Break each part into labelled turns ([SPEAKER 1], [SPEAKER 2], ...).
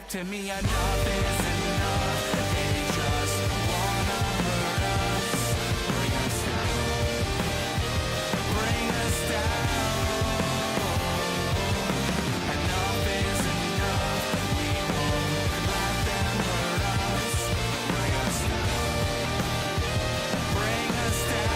[SPEAKER 1] back to me. Enough is enough. They just wanna hurt us. Bring us down. Bring us down. Enough is enough. We won't let them hurt us. Bring us down. Bring us down.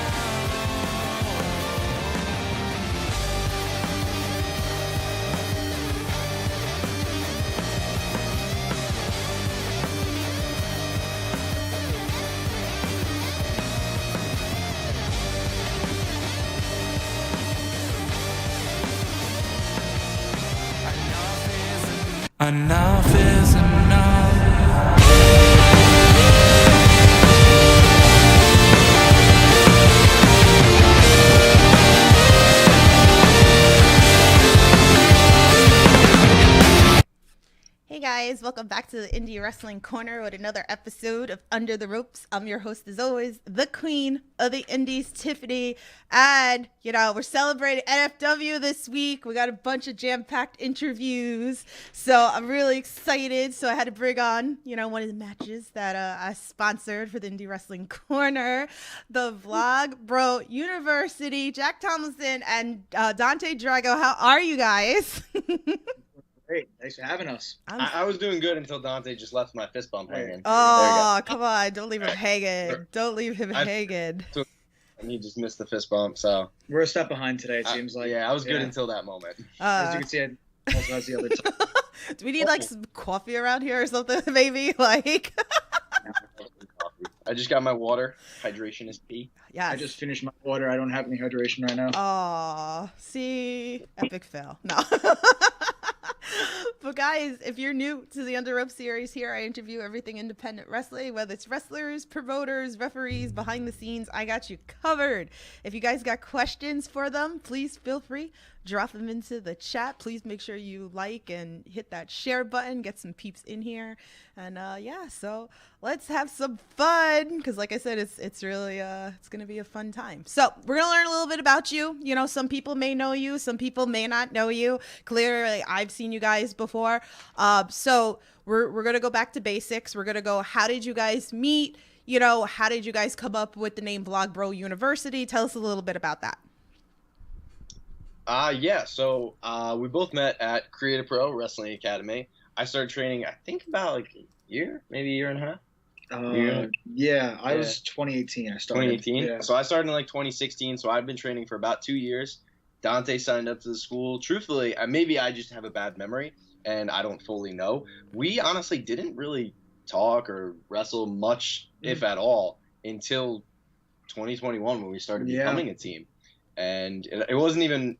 [SPEAKER 1] Enough is enough.
[SPEAKER 2] Hey guys, welcome back to the Indie Wrestling Corner with another episode of Under the Ropes. I'm your host as always, the queen of the indies, Tiffany. And, we're celebrating NFW this week. We got a bunch of jam-packed interviews. So I'm really excited. So I had to bring on, one of the matches that I sponsored for the Indie Wrestling Corner, the Vlogbro University, Jack Tomlinson and Dante Drago. How are you guys?
[SPEAKER 3] Great. Thanks for having us.
[SPEAKER 4] I was doing good until Dante just left my fist bump hanging.
[SPEAKER 2] Oh, come on. Don't leave him hanging. Don't leave him hanging.
[SPEAKER 4] And he just missed the fist bump, so.
[SPEAKER 3] We're a step behind today, it seems like.
[SPEAKER 4] Yeah, I was good until that moment.
[SPEAKER 3] As you can see, I also has the other time.
[SPEAKER 2] Do we need, some coffee around here or something, maybe?
[SPEAKER 4] I just got my water. Hydration is key.
[SPEAKER 2] Yeah.
[SPEAKER 3] I just finished my water. I don't have any hydration right now.
[SPEAKER 2] Oh, see? Epic fail. No. But guys, if you're new to the Under Rope series here, I interview everything independent wrestling, whether it's wrestlers, promoters, referees, behind the scenes, I got you covered. If you guys got questions for them, please feel free, drop them into the chat. Please make sure you like and hit that share button, get some peeps in here. And so let's have some fun, because like I said, it's really it's gonna be a fun time. So we're gonna learn a little bit about you. Some people may know you, some people may not know you. Clearly I've seen you guys before. So we're gonna go back to basics. We're gonna go, how did you guys meet? How did you guys come up with the name Vlogbro University? Tell us a little bit about that.
[SPEAKER 4] So we both met at Creative Pro Wrestling Academy. I started training, I think about a year, maybe a year and a half.
[SPEAKER 3] I was 2018. I started.
[SPEAKER 4] 2018?
[SPEAKER 3] Yeah.
[SPEAKER 4] So I started in 2016, so I've been training for about 2 years. Dante signed up to the school. Truthfully, maybe I just have a bad memory, and I don't fully know. We honestly didn't really talk or wrestle much, if at all, until 2021 when we started becoming a team. And it wasn't even...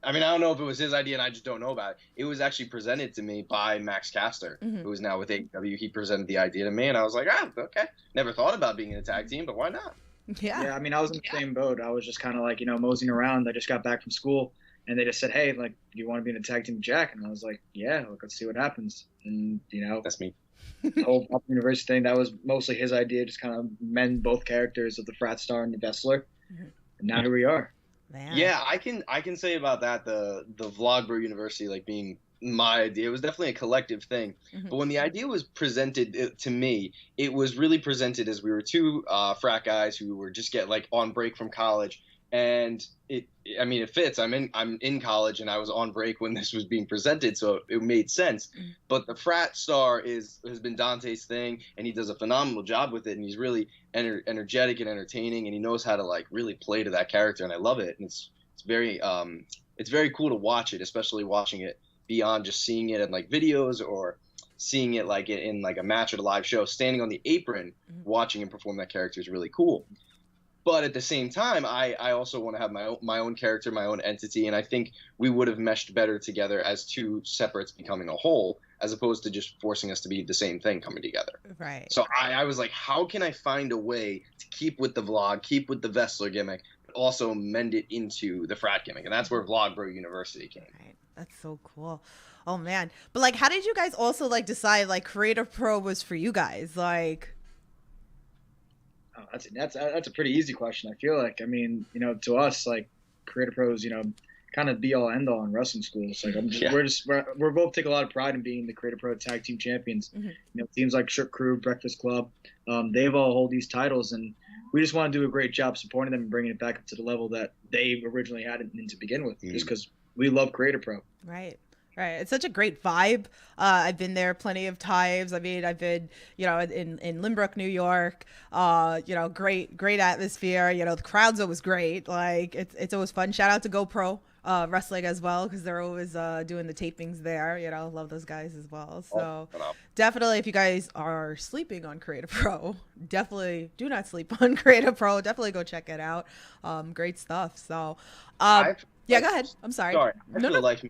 [SPEAKER 4] I don't know if it was his idea and I just don't know about it. It was actually presented to me by Max Caster, who is now with AEW. He presented the idea to me, and I was like, okay. Never thought about being in a tag team, but why not?
[SPEAKER 2] Yeah.
[SPEAKER 3] Yeah, I was in the same boat. I was just kind of moseying around. I just got back from school, and they just said, hey, do you want to be in a tag team with Jack? And I was like, yeah, let's see what happens. And,
[SPEAKER 4] That's me.
[SPEAKER 3] The whole Pop University thing, that was mostly his idea, just kind of mend both characters of the frat star and the wrestler. And now here we are.
[SPEAKER 2] Man.
[SPEAKER 4] Yeah, I can say about that, the Vlogbro University being my idea. It was definitely a collective thing. But when the idea was presented to me, it was really presented as we were two frat guys who were just on break from college. And it fits. I'm in college and I was on break when this was being presented, so it made sense. But the frat star has been Dante's thing, and he does a phenomenal job with it, and he's really energetic and entertaining, and he knows how to really play to that character, and I love it. And it's very cool to watch it, especially watching it beyond just seeing it in videos or seeing it in a match or a live show. Standing on the apron, watching him perform that character is really cool. But at the same time, I also want to have my own character, my own entity, and I think we would have meshed better together as two separates becoming a whole, as opposed to just forcing us to be the same thing coming together.
[SPEAKER 2] Right.
[SPEAKER 4] So I was like, how can I find a way to keep with the vlog, keep with the Vessler gimmick, but also mend it into the frat gimmick? And that's where Vlogbro University came.
[SPEAKER 2] Right. That's so cool. Oh, man. But, how did you guys also, decide, Creative Pro was for you guys?
[SPEAKER 3] Oh, that's a pretty easy question. I feel like, to us, Creative Pros, kind of be all end all in wrestling schools. Like we're both take a lot of pride in being the Creative Pro Tag Team Champions.
[SPEAKER 2] Mm-hmm.
[SPEAKER 3] You know, teams like Strip Crew, Breakfast Club, they've all hold these titles, and we just want to do a great job supporting them and bringing it back up to the level that they originally had it in to begin with, just because we love Creative Pro.
[SPEAKER 2] Right. Right. It's such a great vibe. I've been there plenty of times. I mean, I've been, you know, in Lynbrook, New York, you know, great atmosphere. You know, the crowd's always great. Like it's always fun. Shout out to GoPro Wrestling as well, because they're always doing the tapings there. You know, love those guys as well. So definitely, if you guys are sleeping on Creative Pro, definitely do not sleep on Creative Pro. Definitely go check it out. Great stuff. So, yeah, go ahead. I'm sorry.
[SPEAKER 4] I feel like we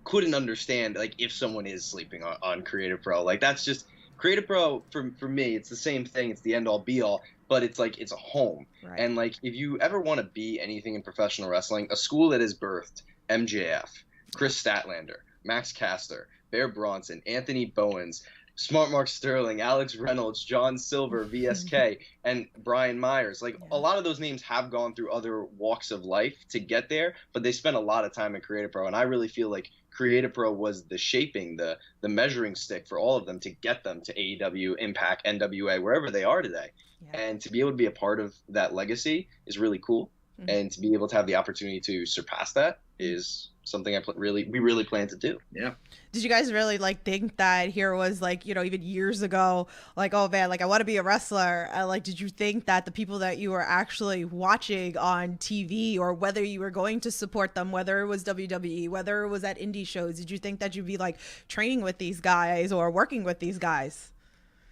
[SPEAKER 4] couldn't understand like if someone is sleeping on Creative Pro. Like that's just Creative Pro for me. It's the same thing. It's the end all be all, but it's like it's a home.
[SPEAKER 2] Right.
[SPEAKER 4] And like if you ever want to be anything in professional wrestling, a school that has birthed MJF, Chris Statlander, Max Caster, Bear Bronson, Anthony Bowens, Smart Mark Sterling, Alex Reynolds, John Silver, VSK, and Brian Myers. Like a lot of those names have gone through other walks of life to get there, but they spent a lot of time in Creative Pro, and I really feel like Creative Pro was the shaping, the measuring stick for all of them to get them to AEW, Impact, NWA, wherever they are today. Yeah. And to be able to be a part of that legacy is really cool. Mm-hmm. And to be able to have the opportunity to surpass that is something we really plan to do. Yeah.
[SPEAKER 2] Did you guys really like think that here was like, you know, even years ago, like, oh man, like I want to be a wrestler? Like, did you think that the people that you were actually watching on TV, or whether you were going to support them, whether it was WWE, whether it was at indie shows, did you think that you'd be like training with these guys or working with these guys?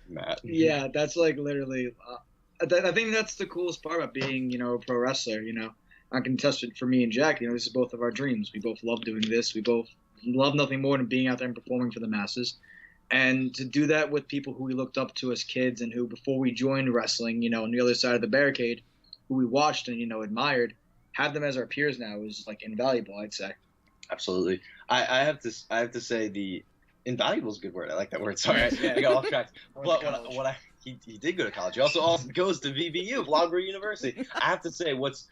[SPEAKER 4] Matt.
[SPEAKER 3] Yeah, that's like literally, I think that's the coolest part about being, you know, a pro wrestler. You know, I can attest it for me and Jack. You know, this is both of our dreams. We both love doing this. We both love nothing more than being out there and performing for the masses. And to do that with people who we looked up to as kids and who, before we joined wrestling, you know, on the other side of the barricade, who we watched and, you know, admired, have them as our peers now is like invaluable, I'd say.
[SPEAKER 4] Absolutely. I have to say the invaluable is a good word. I like that word. Sorry, I got off track. But he did go to college. He also goes to VBU, Vlogbro University. I have to say what's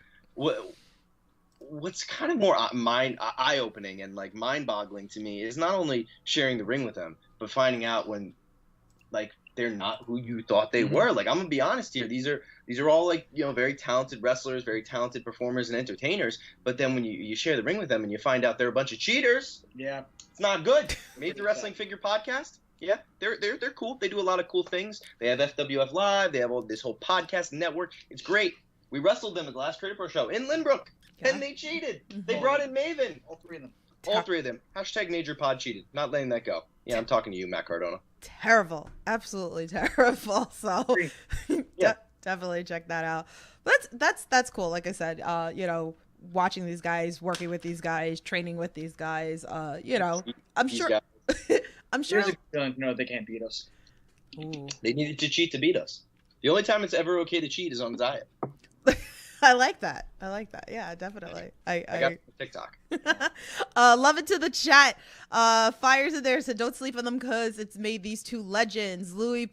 [SPEAKER 4] kind of more eye-opening and like mind-boggling to me is not only sharing the ring with them, but finding out when like they're not who you thought they were. Like, I'm gonna be honest here, these are all like, you know, very talented wrestlers, very talented performers and entertainers, but then when you share the ring with them and you find out they're a bunch of cheaters, it's not good. Made the Wrestling Figure podcast. Yeah, they're cool. They do a lot of cool things. They have FWF Live. They have this whole podcast network. It's great. We wrestled them at the last Creative Pro show in Lynbrook, and they cheated. They brought in Maven.
[SPEAKER 3] All three of them.
[SPEAKER 4] All three of them. Hashtag Major Pod cheated. Not letting that go. Yeah, I'm talking to you, Matt Cardona.
[SPEAKER 2] Terrible. Absolutely terrible. So definitely check that out. But that's cool. Like I said, you know, watching these guys, working with these guys, training with these guys, you know, I'm sure. I'm sure.
[SPEAKER 3] No, they can't beat us.
[SPEAKER 2] Ooh.
[SPEAKER 4] They needed to cheat to beat us. The only time it's ever okay to cheat is on a diet.
[SPEAKER 2] I like that. Yeah, definitely. I
[SPEAKER 4] got TikTok.
[SPEAKER 2] Love it to the chat. Fires in there said, don't sleep on them because it's made these two legends. Louis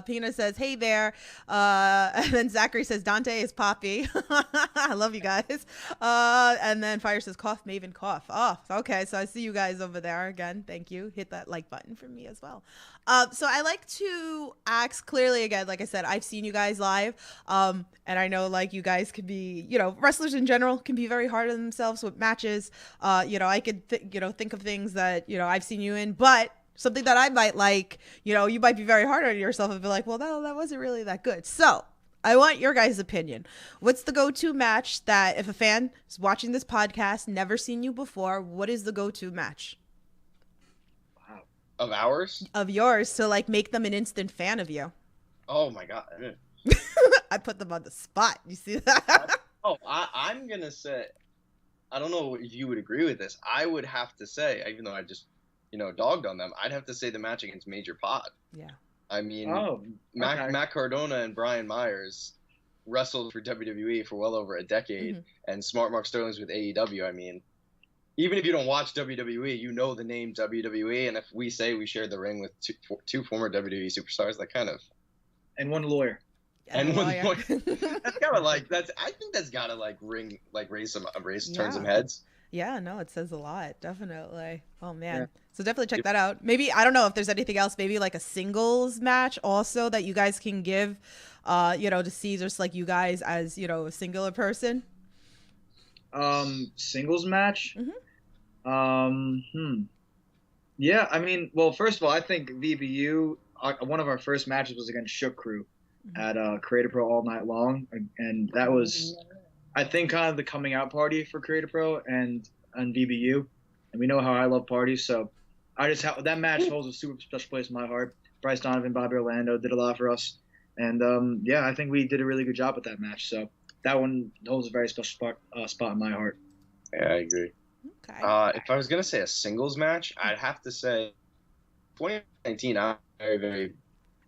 [SPEAKER 2] Pina says, hey there. And then Zachary says, Dante is Poppy. I love you guys. And then Fire says, cough, Maven, cough. Oh, okay. So I see you guys over there again. Thank you. Hit that like button for me as well. So I like to ask clearly again, like I said, I've seen you guys live. And I know like you guys could be, you know, wrestlers in general can be very hard on themselves with matches. You know, I could, think of things that, you know, I've seen you in, but something that I might like, you know, you might be very hard on yourself and be like, well, no, that wasn't really that good. So I want your guys' opinion. What's the go-to match that if a fan is watching this podcast, never seen you before, what is the go-to match?
[SPEAKER 4] Wow. Of ours?
[SPEAKER 2] Of yours, to like make them an instant fan of you.
[SPEAKER 4] Oh my God.
[SPEAKER 2] I put them on the spot. You see that?
[SPEAKER 4] I'm going to say, I don't know if you would agree with this. I would have to say, even though I just, you know, dogged on them, I'd have to say the match against Major Pod.
[SPEAKER 2] Yeah.
[SPEAKER 4] I mean, Matt Cardona and Brian Myers wrestled for WWE for well over a decade, and Smart Mark Sterling's with AEW. I mean, even if you don't watch WWE, you know the name WWE, and if we say we shared the ring with two former WWE superstars, that kind of...
[SPEAKER 3] And one lawyer.
[SPEAKER 4] And one lawyer. That's gotta like, I think that's gotta like raise turn some heads.
[SPEAKER 2] Yeah, no, it says a lot. Definitely. Oh man.
[SPEAKER 3] Yeah.
[SPEAKER 2] So definitely check that out. Maybe I don't know if there's anything else, maybe like a singles match also that you guys can give to see just like you guys as, a singular person.
[SPEAKER 3] Singles match.
[SPEAKER 2] Mm-hmm.
[SPEAKER 3] Yeah, I mean, well, first of all, I think VBU. One of our first matches was against Shook Crew at Creator Pro All Night Long, and that was, I think, kind of the coming out party for Creator Pro and VBU. And we know how I love parties, so I just that match holds a super special place in my heart. Bryce Donovan, Bobby Orlando did a lot for us, and yeah, I think we did a really good job with that match. So that one holds a very special spot in my heart.
[SPEAKER 4] Yeah, I agree.
[SPEAKER 2] Okay.
[SPEAKER 4] If I was gonna say a singles match, I'd have to say 2019. I'm very, very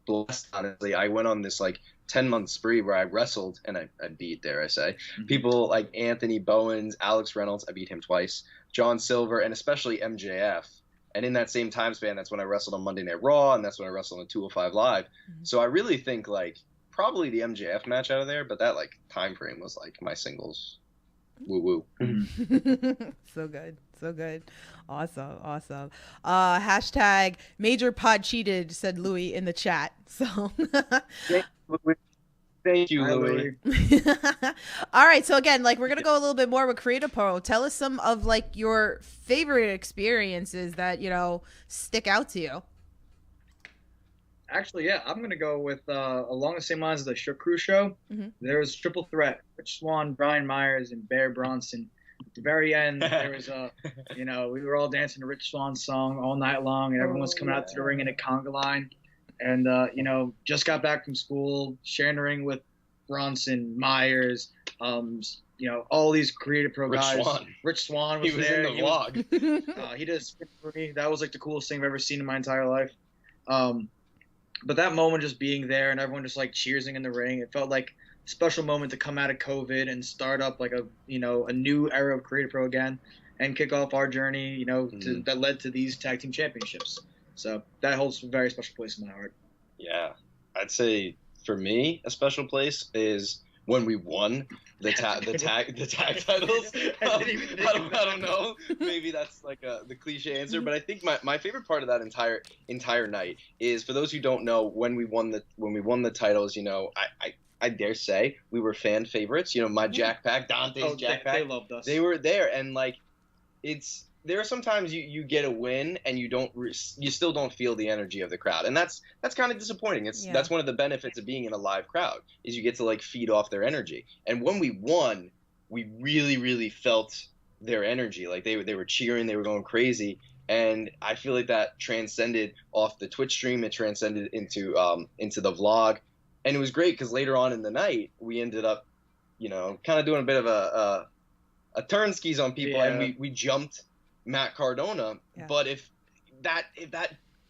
[SPEAKER 4] blessed. Honestly, I went on this like 10-month spree where I wrestled and I beat, dare I say, people like Anthony Bowens, Alex Reynolds. I beat him twice. John Silver, and especially MJF. And in that same time span, that's when I wrestled on Monday Night Raw, and that's when I wrestled on 205 Live. So I really think like probably the MJF match out of there, but that like time frame was like my singles. Woo woo.
[SPEAKER 2] So good. So good. Awesome. Hashtag Major Pod cheated, said Louis in the chat. So
[SPEAKER 4] Thank you,
[SPEAKER 3] Hi,
[SPEAKER 4] Louis.
[SPEAKER 2] all right. So again, like we're going to go a little bit more with Creative Pro. Tell us some of like your favorite experiences that, stick out to you.
[SPEAKER 3] Actually, yeah, I'm gonna go with along the same lines as the Shook Crew show. There was Triple Threat: Rich Swann, Brian Myers, and Bear Bronson. At the very end, there was we were all dancing to Rich Swann's song all night long, and everyone was coming out to the ring in a conga line. And just got back from school, sharing the ring with Bronson, Myers, all these Creative Pro guys. Rich Swann was there.
[SPEAKER 4] In the vlog.
[SPEAKER 3] He did a spin for me. That was like the coolest thing I've ever seen in my entire life. But that moment just being there and everyone just like cheersing in the ring, it felt like a special moment to come out of COVID and start up like a new era of Creative Pro again and kick off our journey, that led to these tag team championships. So that holds a very special place in my heart.
[SPEAKER 4] Yeah, I'd say for me a special place is when we won the tag titles. I don't know. Maybe that's like the cliche answer, but I think my favorite part of that entire night is, for those who don't know, when we won the titles. I dare say we were fan favorites. My Jack Pack, Dante's Jack Pack.
[SPEAKER 3] They loved us.
[SPEAKER 4] They were there, and like there are sometimes you get a win and you still don't feel the energy of the crowd, and that's kind of disappointing. That's one of the benefits of being in a live crowd, is you get to like feed off their energy. And when we won, we really, really felt their energy. Like they were cheering, they were going crazy, and I feel like that transcended off the Twitch stream. It transcended into the vlog, and it was great because later on in the night we ended up kind of doing a bit of a turn skis on people, and we jumped Matt Cardona.
[SPEAKER 2] Yeah.
[SPEAKER 4] But if that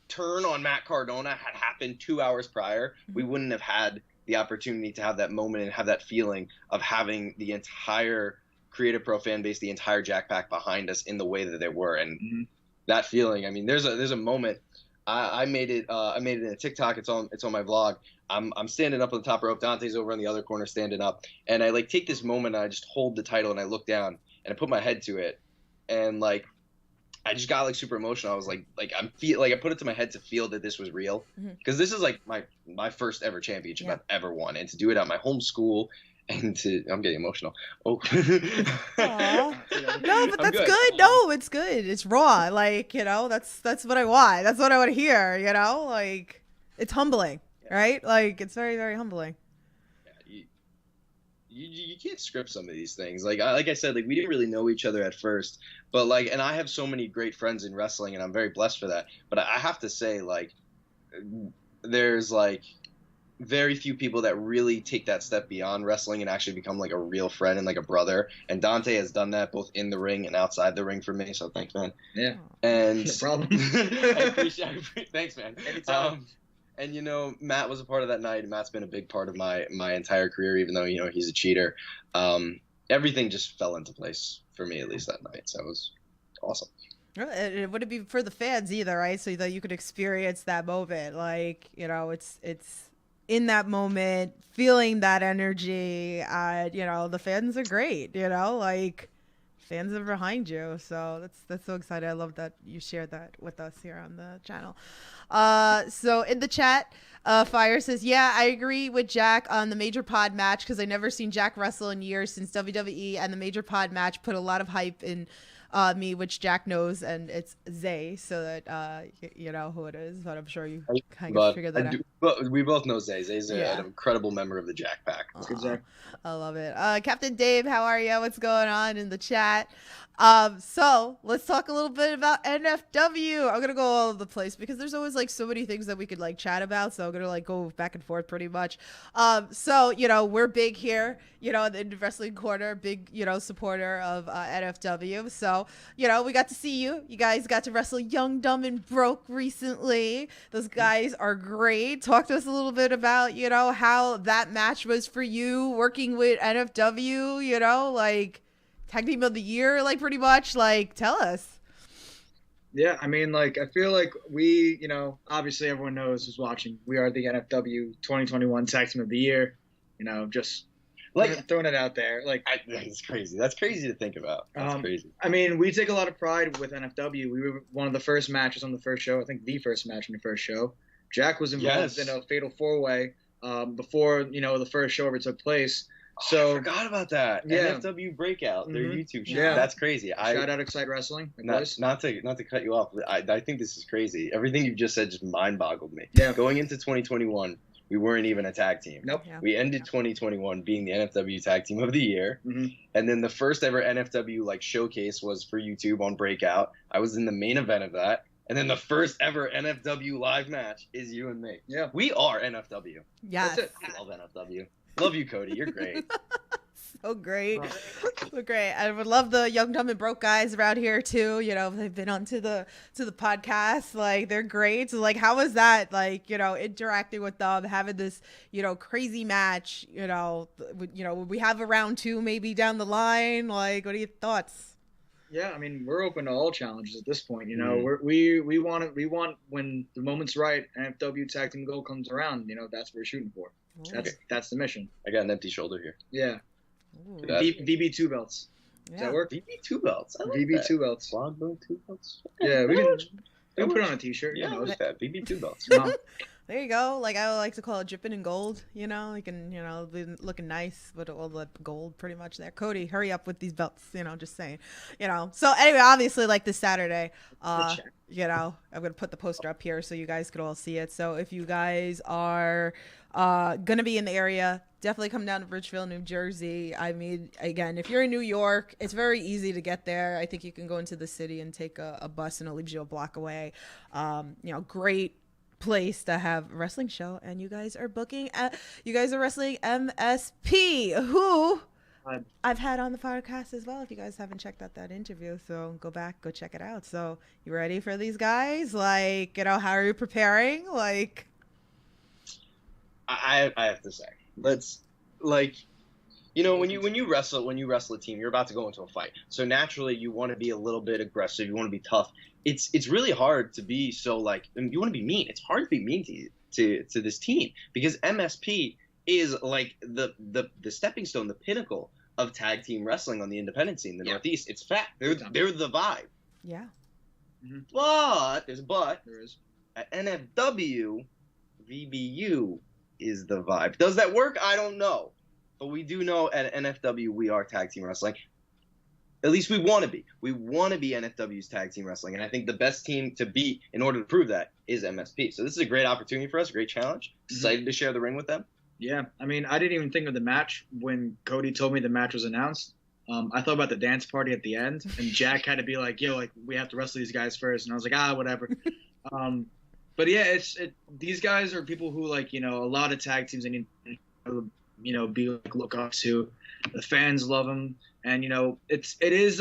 [SPEAKER 4] turn on Matt Cardona had happened 2 hours prior, we wouldn't have had the opportunity to have that moment and have that feeling of having the entire Creative Pro fan base, the entire Jack Pack behind us in the way that they were. And that feeling, I mean, there's a moment. I made it in a TikTok. It's on my vlog. I'm standing up on the top rope. Dante's over on the other corner standing up, and I like take this moment and I just hold the title and I look down and I put my head to it, and like I just got like super emotional. I was like I put it to my head to feel that this was real, because this is like my first ever championship I've ever won, and to do it at my home school, and I'm getting emotional. Oh.
[SPEAKER 2] No, but that's good. No, it's good. It's raw. Like, that's what I want. That's what I want to hear, like it's humbling, right? Like it's very, very humbling.
[SPEAKER 4] You can't script some of these things. Like I said, like we didn't really know each other at first, but like, and I have so many great friends in wrestling, and I'm very blessed for that. But I have to say, like, there's like very few people that really take that step beyond wrestling and actually become like a real friend and like a brother. And Dante has done that both in the ring and outside the ring for me. So thanks, man.
[SPEAKER 3] Yeah.
[SPEAKER 4] And
[SPEAKER 3] No problem.
[SPEAKER 4] I appreciate. Thanks, man.
[SPEAKER 3] Anytime.
[SPEAKER 4] And Matt was a part of that night, and Matt's been a big part of my entire career, even though he's a cheater. Everything just fell into place for me, at least that night. So it was awesome.
[SPEAKER 2] It wouldn't be for the fans either, right? So that you could experience that moment, like it's in that moment, feeling that energy. The fans are great, like Fans are behind you, so that's so exciting. I love that you shared that with us here on the channel. So in the chat, Fire says, yeah, I agree with Jack on the major pod match because I never seen Jack wrestle in years since WWE, and the major pod match put a lot of hype in me, which Jack knows, and it's Zay, so that you know who it is, but I'm sure you kind of figured that out.
[SPEAKER 4] But we both know Zay. Zay's
[SPEAKER 2] Yeah.
[SPEAKER 4] an incredible member of the Jack Pack.
[SPEAKER 3] Good, Zay.
[SPEAKER 2] I love it. Captain Dave, how are you? What's going on in the chat? So let's talk a little bit about NFW. I'm gonna go all over the place because there's always like so many things that we could like chat about. So I'm gonna like go back and forth pretty much. So you know, we're big here, you know, in the Indie Wrestling Corner, big, you know, supporter of NFW. So, you know, we got to see you. You guys got to wrestle Young, Dumb, and Broke recently. Those guys are great. Talk to us a little bit about, you know, how that match was for you working with NFW, you know, like tag team of the year, like pretty much, like tell us.
[SPEAKER 3] Yeah, I mean, like, I feel like we, you know, obviously everyone knows who's watching. We are the NFW 2021 Tag Team of the Year. You know, just like throwing it out there. Like,
[SPEAKER 4] It's crazy. That's crazy to think about. That's crazy.
[SPEAKER 3] I mean, we take a lot of pride with NFW. We were one of the first matches on the first show. I think the first match on the first show. Jack was involved in a fatal four-way before, you know, the first show ever took place. So
[SPEAKER 4] I forgot about that.
[SPEAKER 3] Yeah.
[SPEAKER 4] NFW Breakout, their YouTube show.
[SPEAKER 3] Yeah.
[SPEAKER 4] That's crazy.
[SPEAKER 3] Shout out Excite Wrestling.
[SPEAKER 4] Not to cut you off. I think this is crazy. Everything you've just said just mind boggled me.
[SPEAKER 3] Yeah.
[SPEAKER 4] Going into 2021, we weren't even a tag team.
[SPEAKER 3] Nope.
[SPEAKER 2] Yeah.
[SPEAKER 4] We ended 2021 being the NFW Tag Team of the Year, and then the first ever NFW like showcase was for YouTube on Breakout. I was in the main event of that, and then the first ever NFW live match is you and me.
[SPEAKER 3] Yeah.
[SPEAKER 4] We are NFW.
[SPEAKER 2] Yes.
[SPEAKER 3] That's it.
[SPEAKER 4] I love NFW. Love you, Cody. You're great.
[SPEAKER 2] So great. So great. I would love the Young, Dumb, and Broke guys around here too. You know, they've been onto the podcast. Like, they're great. So like, how was that? Like, you know, interacting with them, having this, you know, crazy match, you know, would we have a round two maybe down the line? Like, what are your thoughts?
[SPEAKER 3] Yeah, I mean, we're open to all challenges at this point. You know, we want when the moment's right, NFW Tag Team Gold comes around. You know, that's what we're shooting for. That's the mission.
[SPEAKER 4] I got an empty shoulder here.
[SPEAKER 3] Yeah.
[SPEAKER 2] Ooh.
[SPEAKER 3] VB2 belts.
[SPEAKER 2] Yeah.
[SPEAKER 3] Does that work?
[SPEAKER 4] VB2 belts. I like
[SPEAKER 3] VB2
[SPEAKER 4] that.
[SPEAKER 3] belts.
[SPEAKER 4] Vlogbro 2 belts.
[SPEAKER 3] Yeah, we can put it on a t-shirt.
[SPEAKER 4] Yeah, I
[SPEAKER 3] You know.
[SPEAKER 4] like that. VB2 belts.
[SPEAKER 2] There you go. Like, I would like to call it dripping in gold. You know, you can, you know, be looking nice with all the gold pretty much there. Cody, hurry up with these belts. You know, just saying. You know. So anyway, obviously, like this Saturday, you know, I'm gonna put the poster up here so you guys could all see it. So if you guys are gonna be in the area, definitely come down to Bridgeville, New Jersey. I mean, again, if you're in New York, it's very easy to get there. I think you can go into the city and take a bus, and it leaves you a block away. You know, great place to have a wrestling show, and you guys are wrestling MSP, who I've had on the podcast as well, if you guys haven't checked out that interview. So go check it out. So you ready for these guys? Like, you know, how are you preparing? Like,
[SPEAKER 4] I have to say, let's, like, you know, when you wrestle a team, you're about to go into a fight. So naturally, you want to be a little bit aggressive. You want to be tough. It's really hard to be so, like, you want to be mean. It's hard to be mean to this team because MSP is like the stepping stone, the pinnacle of tag team wrestling on the independent scene, the Northeast. It's fact. They're the vibe.
[SPEAKER 2] yeah.
[SPEAKER 4] But there's a but.
[SPEAKER 3] There is.
[SPEAKER 4] At NFW, VBU is the vibe. Does that work? I don't know. But we do know at NFW we are tag team wrestling. At least we want to be. We want to be NFW's tag team wrestling. And I think the best team to beat in order to prove that is MSP. So this is a great opportunity for us, a great challenge. Excited to share the ring with them.
[SPEAKER 3] Yeah, I mean, I didn't even think of the match when Cody told me the match was announced. I thought about the dance party at the end, and Jack had to be like, yo, like, we have to wrestle these guys first. And I was like, whatever. But yeah, these guys are people who, like, you know, a lot of tag teams, they need to, you know, be like look up to. The fans love them. And, you know, it is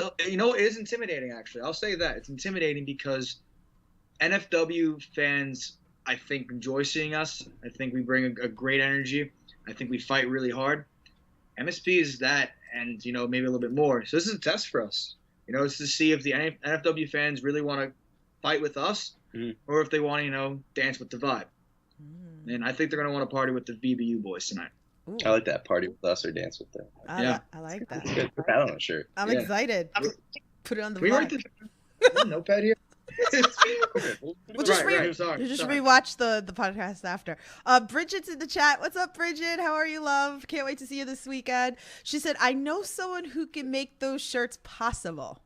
[SPEAKER 3] intimidating, actually. I'll say that. It's intimidating because NFW fans, I think, enjoy seeing us. I think we bring a great energy. I think we fight really hard. MSP is that, and, you know, maybe a little bit more. So this is a test for us. You know, it's to see if the NFW fans really want to fight with us or if they want to, you know, dance with the vibe. And I think they're going to want to party with the VBU boys tonight.
[SPEAKER 2] Ooh,
[SPEAKER 4] I like that. Party with us or dance with them.
[SPEAKER 3] Yeah.
[SPEAKER 2] I like that.
[SPEAKER 4] It's good. Put that on a shirt.
[SPEAKER 2] I'm
[SPEAKER 3] Yeah.
[SPEAKER 2] excited. Put it on the
[SPEAKER 3] Can we write
[SPEAKER 2] vlog.
[SPEAKER 3] this notepad here?
[SPEAKER 2] We'll just,
[SPEAKER 3] Right, sorry,
[SPEAKER 2] just
[SPEAKER 3] sorry.
[SPEAKER 2] rewatch the podcast after. Bridget's in the chat. What's up, Bridget? How are you, love? Can't wait to see you this weekend. She said, I know someone who can make those shirts possible.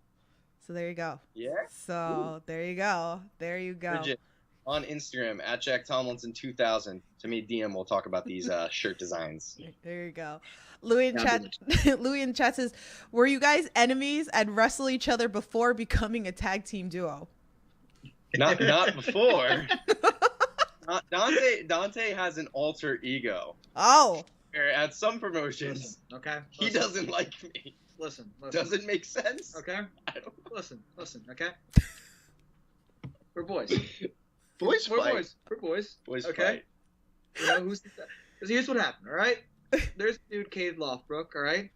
[SPEAKER 2] So there you go.
[SPEAKER 4] Yeah.
[SPEAKER 2] So there you go. There you go.
[SPEAKER 4] Bridget, on Instagram at Jack Tomlinson 2000. To me, DM. We'll talk about these shirt designs.
[SPEAKER 2] There you go. Louis in
[SPEAKER 3] Yeah,
[SPEAKER 2] chat. Louis in chat says, "Were you guys enemies and wrestle each other before becoming a tag team duo?"
[SPEAKER 4] Not before. Dante has an alter ego.
[SPEAKER 2] Oh,
[SPEAKER 4] At some promotions,
[SPEAKER 3] Listen, okay?
[SPEAKER 4] he doesn't like me.
[SPEAKER 3] Listen.
[SPEAKER 4] Doesn't make sense.
[SPEAKER 3] Okay?
[SPEAKER 4] I don't.
[SPEAKER 3] Listen, okay? We're boys.
[SPEAKER 4] Boys
[SPEAKER 3] We're
[SPEAKER 4] fight.
[SPEAKER 3] boys. We're boys.
[SPEAKER 4] Boys
[SPEAKER 3] Okay?
[SPEAKER 4] fight.
[SPEAKER 3] You know who's because here's what happened, all right? There's dude Cade Loftbrook, all right?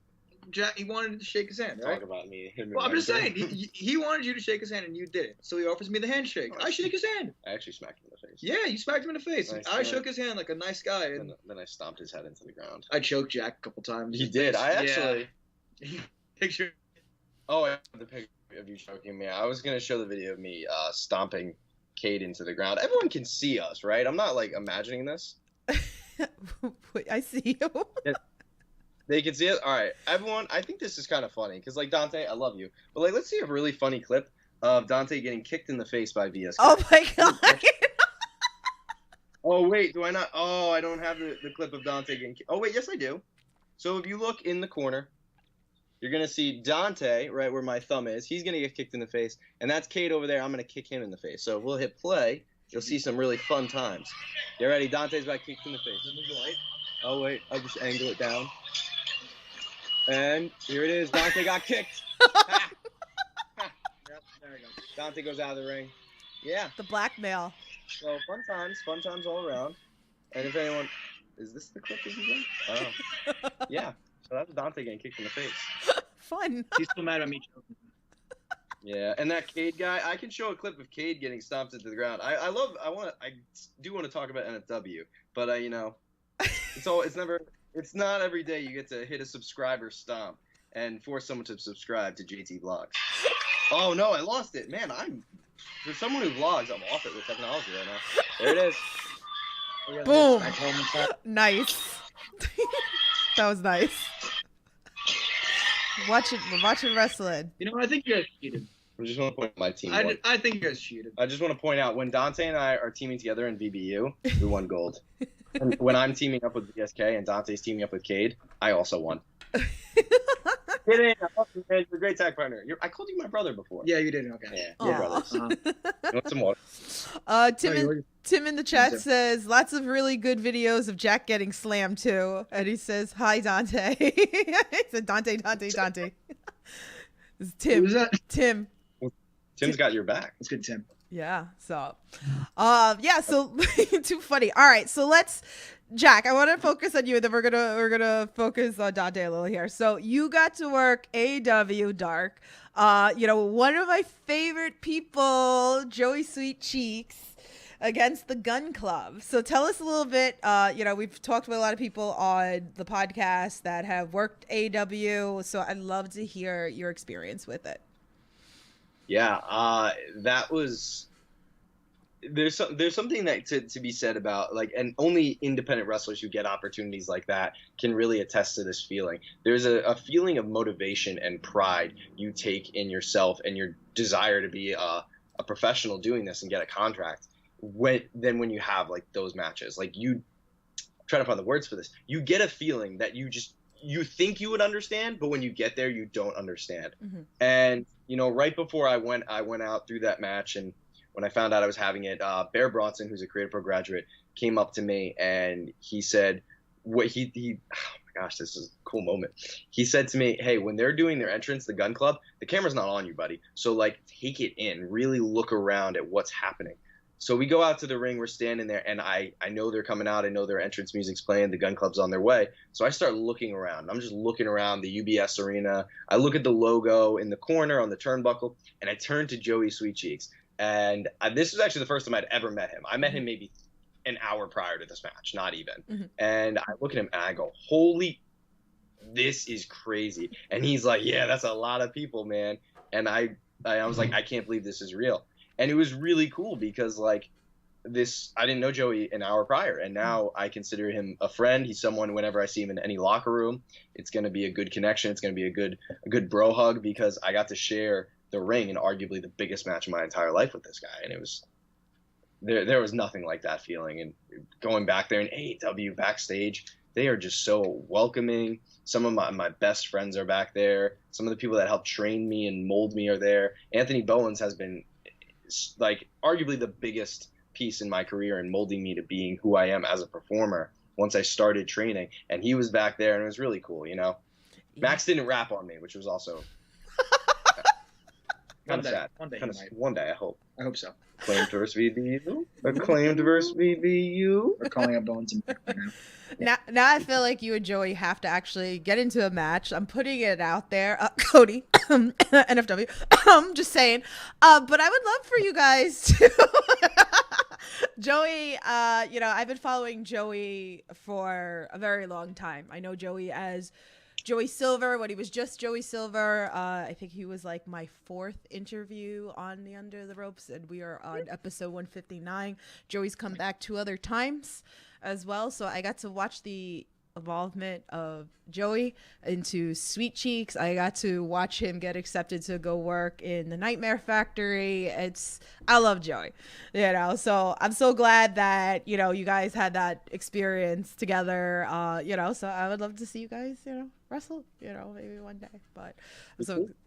[SPEAKER 3] Jack, he wanted to shake his hand, right?
[SPEAKER 4] Talk about me. Him and
[SPEAKER 3] Well, I'm just
[SPEAKER 4] Dante.
[SPEAKER 3] saying, he wanted you to shake his hand and you didn't. So he offers me the handshake. I shake his hand.
[SPEAKER 4] I actually smacked him in the face.
[SPEAKER 3] Yeah, you smacked him in the face.
[SPEAKER 4] Nice,
[SPEAKER 3] I
[SPEAKER 4] yeah.
[SPEAKER 3] shook his hand like a nice guy, and
[SPEAKER 4] Then I stomped his head into the ground.
[SPEAKER 3] I choked Jack a couple times.
[SPEAKER 4] He did. I actually.
[SPEAKER 3] Picture.
[SPEAKER 4] Oh, I have the picture of you choking me. I was gonna show the video of me stomping Cade into the ground. Everyone can see us, right? I'm not like imagining this.
[SPEAKER 2] I see you.
[SPEAKER 4] They can see it. All right, everyone. I think this is kind of funny because, like, Dante, I love you, but like, let's see a really funny clip of Dante getting kicked in the face by VS.
[SPEAKER 2] Oh my god.
[SPEAKER 4] Oh wait, do I not? Oh, I don't have the clip of Dante getting kicked. Oh wait, yes I do. So if you look in the corner, you're gonna see Dante right where my thumb is. He's gonna get kicked in the face, and that's Cade over there. I'm gonna kick him in the face. So if we'll hit play, you'll see some really fun times. Get ready. Dante's got kicked in the face. Oh wait, I'll just angle it down. And here it is. Dante got kicked. Ha! Ha!
[SPEAKER 3] Yep, there we go.
[SPEAKER 4] Dante goes out of the ring. Yeah.
[SPEAKER 2] The blackmail.
[SPEAKER 4] So fun times all around. And if anyone, is this the clip of you? Oh, yeah. So that's Dante getting kicked in the face.
[SPEAKER 2] Fun.
[SPEAKER 3] He's still mad at me choking.
[SPEAKER 4] Yeah, and that Cade guy, I can show a clip of Cade getting stomped into the ground. I do want to talk about NFW, but you know, it's not every day you get to hit a subscriber stomp and force someone to subscribe to JT Vlogs. Oh no, I lost it, man. For someone who vlogs, I'm off it with technology right now. There it is.
[SPEAKER 2] Boom.
[SPEAKER 3] Back home and stuff.
[SPEAKER 2] Nice. That was nice. We're watching wrestling.
[SPEAKER 3] You know what? I think you guys cheated.
[SPEAKER 4] I just want to point out my team.
[SPEAKER 3] I think you guys cheated.
[SPEAKER 4] I just want to point out when Dante and I are teaming together in VBU, we won gold. And when I'm teaming up with VSK and Dante's teaming up with Cade, I also won. Kidding. I love you, man. You're a great tag partner. I called you my brother before.
[SPEAKER 3] Yeah, you did. Okay.
[SPEAKER 4] Yeah,
[SPEAKER 2] Aw.
[SPEAKER 4] we're brothers. You want some water?
[SPEAKER 2] Tim in the chat
[SPEAKER 3] Yeah.
[SPEAKER 2] says lots of really good videos of Jack getting slammed too, and he says hi Dante. He said Dante. It's Tim.
[SPEAKER 3] Who's that?
[SPEAKER 2] Tim.
[SPEAKER 4] Tim's got your back.
[SPEAKER 3] That's good, Tim.
[SPEAKER 2] Yeah. So, so too funny. All right. So Jack, I want to focus on you, and then we're gonna focus on Dante a little here. So you got to work AEW Dark. One of my favorite people, Joey Sweet Cheeks, against the Gun Club. So tell us a little bit. We've talked with a lot of people on the podcast that have worked AEW. So I'd love to hear your experience with it.
[SPEAKER 4] Yeah, that was. There's something that to be said about like, and only independent wrestlers who get opportunities like that can really attest to this feeling. There's a feeling of motivation and pride you take in yourself and your desire to be a professional doing this and get a contract. When you have like those matches, like I'm trying to find the words for this, you get a feeling that you think you would understand, but when you get there, you don't understand.
[SPEAKER 2] Mm-hmm.
[SPEAKER 4] And right before I went out through that match, and when I found out I was having it, Bear Bronson, who's a Creative Pro graduate, came up to me and he said, oh my gosh, this is a cool moment. He said to me, hey, when they're doing their entrance, the Gun Club, the camera's not on you, buddy. So like, take it in, really look around at what's happening. So we go out to the ring, we're standing there, and I know they're coming out. I know their entrance music's playing, the Gun Club's on their way. So I start looking around. I'm just looking around the UBS arena. I look at the logo in the corner on the turnbuckle, and I turn to Joey Sweet Cheeks. And this was actually the first time I'd ever met him. I met him maybe an hour prior to this match, not even.
[SPEAKER 2] Mm-hmm.
[SPEAKER 4] And I look at him and I go, holy, this is crazy. And he's like, yeah, that's a lot of people, man. And I was like, I can't believe this is real. And it was really cool because like this, I didn't know Joey an hour prior, and now I consider him a friend. He's someone whenever I see him in any locker room, it's going to be a good connection. It's going to be a good bro hug because I got to share the ring in arguably the biggest match of my entire life with this guy. And it was, there was nothing like that feeling. And going back there in AEW backstage, they are just so welcoming. Some of my best friends are back there. Some of the people that helped train me and mold me are there. Anthony Bowens has been like arguably the biggest piece in my career in molding me to being who I am as a performer once I started training. And he was back there, and it was really cool, you know? Yeah. Max didn't rap on me, which was also kind of sad. One day, I hope.
[SPEAKER 3] I hope so.
[SPEAKER 4] Acclaimed versus VBU. Acclaimed versus VBU.
[SPEAKER 3] We're calling up Bones and
[SPEAKER 2] now I feel like you and Joey have to actually get into a match. I'm putting it out there. Cody, NFW. Just saying. But I would love for you guys to... Joey, I've been following Joey for a very long time. I know Joey as Joey Silver when he was just Joey Silver. I think he was like my 4th interview on the Under the Ropes, and we are on episode 159. Joey's come back 2 other times as well, so I got to watch the involvement of Joey into Sweet Cheeks. I got to watch him get accepted to go work in the Nightmare Factory. I love Joey, so I'm so glad that, you guys had that experience together, so I would love to see you guys, wrestle, maybe one day, but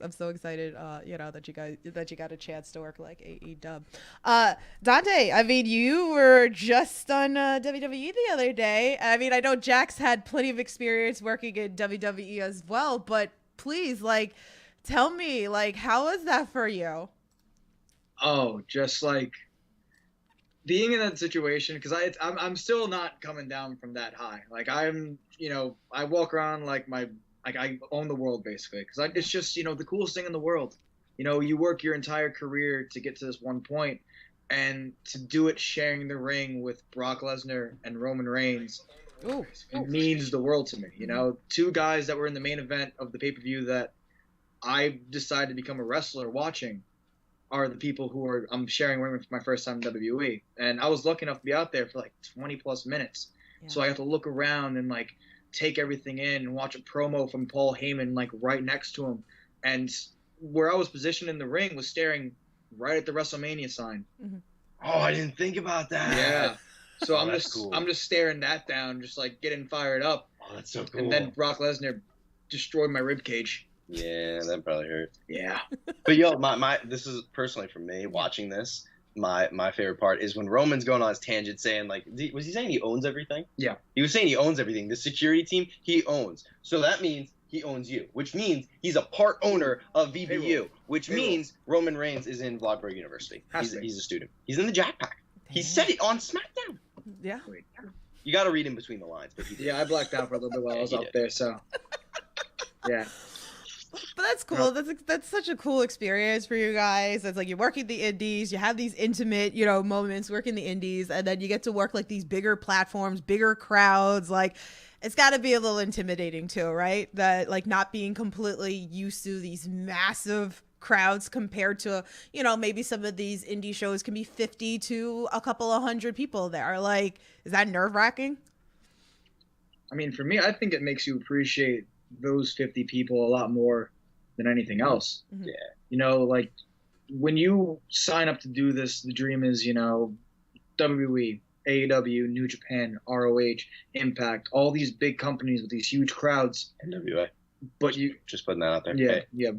[SPEAKER 2] I'm so excited, that you got a chance to work like AEW. Dante, I mean, you were just on WWE the other day. I mean, I know Jax had plenty of experience working in WWE as well, but please, tell me, how was that for you?
[SPEAKER 3] Oh, just being in that situation, because I'm still not coming down from that high. I'm, I walk around I own the world basically, because it's just, the coolest thing in the world. You work your entire career to get to this one point, and to do it sharing the ring with Brock Lesnar and Roman Reigns.
[SPEAKER 2] Ooh.
[SPEAKER 3] It means the world to me. 2 guys that were in the main event of the pay-per-view that I decided to become a wrestler watching are the people who I'm sharing ring with for my first time in WWE. And I was lucky enough to be out there for 20 plus minutes. Yeah. So I got to look around and take everything in and watch a promo from Paul Heyman right next to him. And where I was positioned in the ring was staring right at the WrestleMania sign.
[SPEAKER 2] Mm-hmm.
[SPEAKER 4] Oh, I didn't think about that.
[SPEAKER 3] Yeah. So I'm
[SPEAKER 4] cool.
[SPEAKER 3] just staring that down, just getting fired up.
[SPEAKER 4] Oh, that's so cool.
[SPEAKER 3] And then Brock Lesnar destroyed my rib cage.
[SPEAKER 4] Yeah, that probably hurt.
[SPEAKER 3] Yeah.
[SPEAKER 4] But yo, my this is personally for me watching this. My favorite part is when Roman's going on his tangent saying was he saying he owns everything?
[SPEAKER 3] Yeah.
[SPEAKER 4] He was saying he owns everything. The security team he owns. So that means he owns you, which means he's a part owner of VBU, which means Roman Reigns is in Vlogbro University. He's a student. He's in the Jack Pack. He said it on SmackDown.
[SPEAKER 2] Yeah.
[SPEAKER 4] You got to read in between the lines, but
[SPEAKER 3] yeah, I blacked out for a little bit while I was up there, so yeah.
[SPEAKER 2] But that's cool. That's such a cool experience for you guys. It's you're working the indies, you have these intimate, moments working the indies, and then you get to work these bigger platforms, bigger crowds. It's got to be a little intimidating too, right? That not being completely used to these massive crowds compared to, maybe some of these indie shows can be 50 to a couple of 100 people there. Is that nerve-wracking?
[SPEAKER 3] I mean, for me, I think it makes you appreciate those 50 people a lot more than anything else.
[SPEAKER 2] Mm-hmm.
[SPEAKER 3] Yeah. When you sign up to do this, the dream is, WWE, AEW, New Japan, ROH, Impact, all these big companies with these huge crowds.
[SPEAKER 4] NWA.
[SPEAKER 3] But you
[SPEAKER 4] just putting that out there.
[SPEAKER 3] Yeah,
[SPEAKER 4] hey.
[SPEAKER 3] yeah.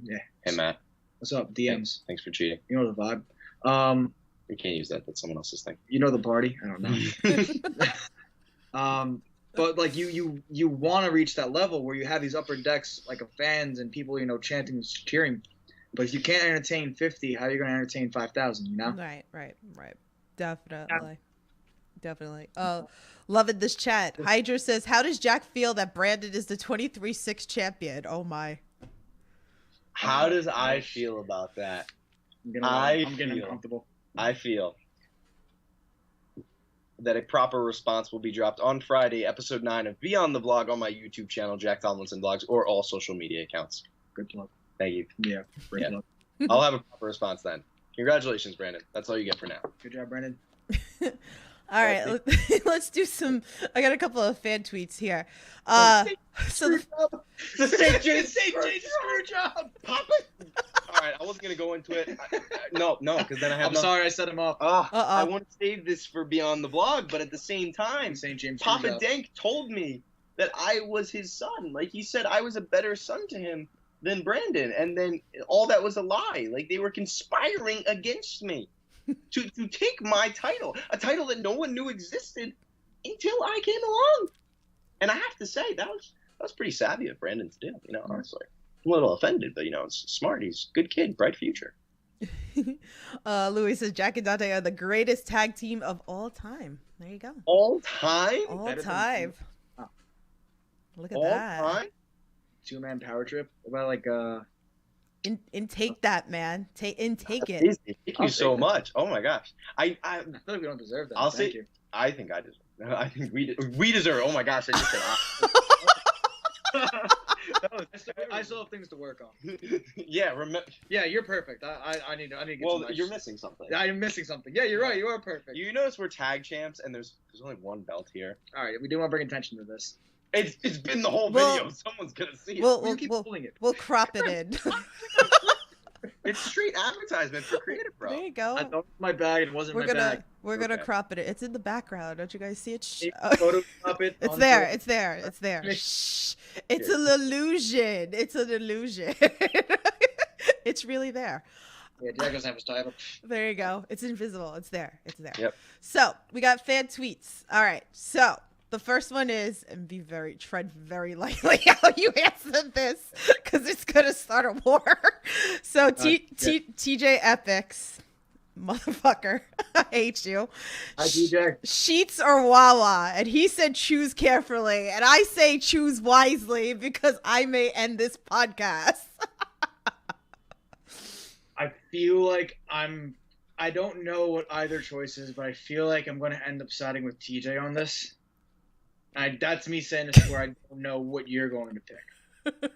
[SPEAKER 4] Hey, Matt.
[SPEAKER 3] What's up? DMs.
[SPEAKER 4] Thanks for cheating.
[SPEAKER 3] You know the vibe.
[SPEAKER 4] You can't use that. That's someone else's thing.
[SPEAKER 3] You know the party. I don't know. But you want to reach that level where you have these upper decks of fans and people chanting and cheering. But if you can't entertain 50, how are you going to entertain 5,000?
[SPEAKER 2] Right. Definitely. Oh, loving this chat. Hydra says, "How does Jack feel that Brandon is the 23/6 champion?" Oh my.
[SPEAKER 4] How does I feel about that?
[SPEAKER 3] I'm getting uncomfortable.
[SPEAKER 4] I feel that a proper response will be dropped on Friday, episode 9 of Beyond the Vlog on my YouTube channel, Jack Tomlinson Vlogs, or all social media accounts.
[SPEAKER 3] Good luck.
[SPEAKER 4] Thank you.
[SPEAKER 3] Yeah. Great luck.
[SPEAKER 4] I'll have a proper response then. Congratulations, Brandon. That's all you get for now.
[SPEAKER 3] Good job, Brandon.
[SPEAKER 2] All right, let's do some. I got a couple of fan tweets here. So
[SPEAKER 4] The St. James
[SPEAKER 3] screw job.
[SPEAKER 4] Pop it. All right, I wasn't gonna go into it. No, because then I have.
[SPEAKER 3] I'm sorry, I set him off.
[SPEAKER 4] I want to save this for Beyond the Vlog, but at the same time,
[SPEAKER 3] St. James.
[SPEAKER 4] Papa Dank told me that I was his son. Like, he said I was a better son to him than Brandon, and then all that was a lie. Like, they were conspiring against me to take my title, a title that no one knew existed until I came along. And I have to say, that was pretty savvy of Brandon to do, honestly. I'm a little offended, but, it's smart. He's a good kid, bright future.
[SPEAKER 2] Louis says Jack and Dante are the greatest tag team of all time. There you go.
[SPEAKER 4] All time?
[SPEAKER 2] All
[SPEAKER 3] Better than-
[SPEAKER 2] time.
[SPEAKER 3] Oh.
[SPEAKER 2] Look at
[SPEAKER 4] All
[SPEAKER 2] that.
[SPEAKER 4] time?
[SPEAKER 3] 2-man power trip. What about like
[SPEAKER 2] Intake that, man. Take it.
[SPEAKER 4] Thank
[SPEAKER 3] I'll
[SPEAKER 4] you so
[SPEAKER 3] take that.
[SPEAKER 4] much. Oh my gosh. I
[SPEAKER 3] I feel like we don't deserve that.
[SPEAKER 4] I'll
[SPEAKER 3] Thank
[SPEAKER 4] say-
[SPEAKER 3] you.
[SPEAKER 4] I think I deserve. I think we deserve. Oh my gosh! I just said.
[SPEAKER 3] I still have things to work on.
[SPEAKER 4] Yeah. Remember.
[SPEAKER 3] Yeah, you're perfect. I need to get
[SPEAKER 4] Well,
[SPEAKER 3] some nice-
[SPEAKER 4] you're missing something.
[SPEAKER 3] I'm missing something. Yeah, you're right. You are perfect.
[SPEAKER 4] You notice we're tag champs, and there's only one belt here.
[SPEAKER 3] All right, we do want to bring attention to this.
[SPEAKER 4] It's been the whole
[SPEAKER 2] Well-
[SPEAKER 4] video. Someone's gonna see it.
[SPEAKER 2] We'll
[SPEAKER 3] keep
[SPEAKER 2] we'll,
[SPEAKER 3] pulling it.
[SPEAKER 2] we'll crop it in.
[SPEAKER 4] It's straight advertisement for Creative
[SPEAKER 2] There
[SPEAKER 4] Pro.
[SPEAKER 2] you go.
[SPEAKER 3] I thought it was my bag. It wasn't
[SPEAKER 2] We're
[SPEAKER 3] my
[SPEAKER 2] gonna
[SPEAKER 3] bag.
[SPEAKER 2] we're gonna
[SPEAKER 3] Okay.
[SPEAKER 2] crop it. It's in the background. Don't you guys see it? Shh.
[SPEAKER 3] Photoshop it.
[SPEAKER 2] It's
[SPEAKER 3] onto
[SPEAKER 2] there.
[SPEAKER 3] it.
[SPEAKER 2] It's there. It's there.
[SPEAKER 3] Make-
[SPEAKER 2] Shh. It's an illusion. It's an illusion. It's really there.
[SPEAKER 3] Yeah, Jack doesn't have his title.
[SPEAKER 2] There you go. It's invisible. It's there. It's there.
[SPEAKER 4] Yep.
[SPEAKER 2] So we got fan tweets. All right. So the first one is, and tread very lightly how you answer this, because it's gonna start a war. So TJ Epics, motherfucker, I hate you.
[SPEAKER 3] Hi, DJ.
[SPEAKER 2] Sheets or Wawa, and he said choose carefully, and I say choose wisely because I may end this podcast.
[SPEAKER 3] I feel like I don't know what either choice is, but I feel like I'm going to end up siding with TJ on this. That's me saying this where I don't know what you're going to pick.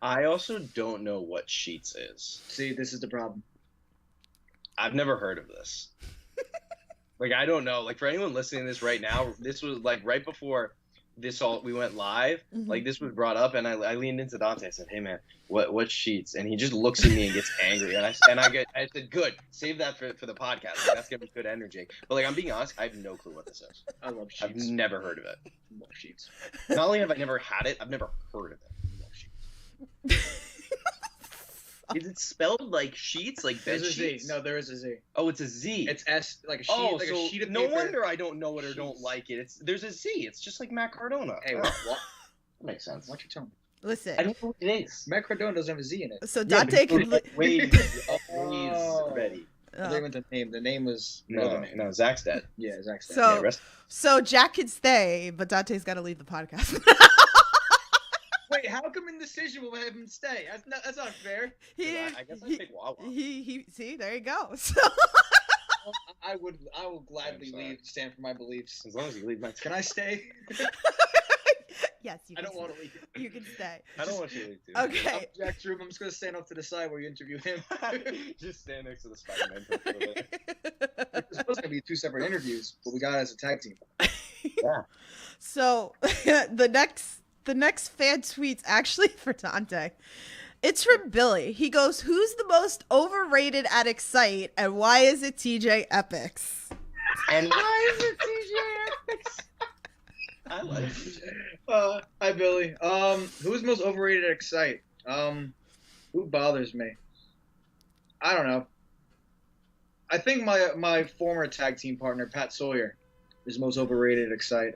[SPEAKER 4] I also don't know what Sheets is.
[SPEAKER 3] See, this is the problem.
[SPEAKER 4] I've never heard of this. Like, I don't know. Like, for anyone listening to this right now, this was like right before we went live.
[SPEAKER 2] Mhm.
[SPEAKER 4] Like, this was brought up, and I leaned into Dante. I said, "Hey man, what Sheets?" And he just looks at me and gets angry. And I said, "Good, save that for the podcast. Like, that's gonna be good energy." But like, I'm being honest, I have no clue what this is.
[SPEAKER 3] I love
[SPEAKER 4] I've
[SPEAKER 3] sheets.
[SPEAKER 4] never heard of it.
[SPEAKER 3] I love sheets.
[SPEAKER 4] Not only have I never had it, I've never heard of it. I love Sheets. Is it spelled like sheets, like bed
[SPEAKER 3] There's a Z.
[SPEAKER 4] sheets?
[SPEAKER 3] No, there is a Z.
[SPEAKER 4] Oh, it's a Z.
[SPEAKER 3] It's S, like a sheet,
[SPEAKER 4] Oh,
[SPEAKER 3] like
[SPEAKER 4] so
[SPEAKER 3] a sheet of
[SPEAKER 4] no
[SPEAKER 3] paper.
[SPEAKER 4] wonder I don't know it or don't
[SPEAKER 3] Sheets.
[SPEAKER 4] like it. There's a Z. It's just like Matt Cardona.
[SPEAKER 3] Hey,
[SPEAKER 4] Oh,
[SPEAKER 3] what?
[SPEAKER 4] that makes sense.
[SPEAKER 3] Why don't you tell me?
[SPEAKER 2] Listen.
[SPEAKER 4] I don't know what it is.
[SPEAKER 3] Matt Cardona doesn't have a Z in it.
[SPEAKER 2] So Dante can.
[SPEAKER 4] Wade
[SPEAKER 3] Oh.
[SPEAKER 4] ready.
[SPEAKER 3] I think with the name. The name was the
[SPEAKER 4] No,
[SPEAKER 3] other name.
[SPEAKER 4] no, Zach's dead.
[SPEAKER 3] Yeah, exactly.
[SPEAKER 2] So-
[SPEAKER 4] Yeah, rest.
[SPEAKER 2] So Jack can stay, but Dante's got to leave the podcast.
[SPEAKER 3] Wait, how come indecision will have him stay? That's not fair.
[SPEAKER 4] I guess I pick Wawa.
[SPEAKER 2] He see, there you go. So
[SPEAKER 3] I will gladly
[SPEAKER 4] sorry.
[SPEAKER 3] stand for my beliefs.
[SPEAKER 4] As long as you leave my.
[SPEAKER 3] Can I stay?
[SPEAKER 2] yes, you
[SPEAKER 3] I
[SPEAKER 2] can
[SPEAKER 3] don't want to
[SPEAKER 2] stay.
[SPEAKER 3] leave.
[SPEAKER 2] You can stay.
[SPEAKER 4] I don't want you to leave too.
[SPEAKER 2] Okay.
[SPEAKER 3] Jack's room. I'm just gonna stand off to the side where you interview him.
[SPEAKER 4] Just stand next to the Spider-Man. for a little bit.
[SPEAKER 3] It's supposed to be 2 separate interviews, but we got it as a tag team.
[SPEAKER 2] So the next fan tweet's actually for Dante. It's from Billy. He goes, "Who's the most overrated at Excite, and why is it TJ Epics?"
[SPEAKER 4] And why is it TJ Epics? I like TJ.
[SPEAKER 3] Hi Billy. Who's most overrated at Excite? Who bothers me? I don't know. I think my former tag team partner Pat Sawyer is most overrated at Excite.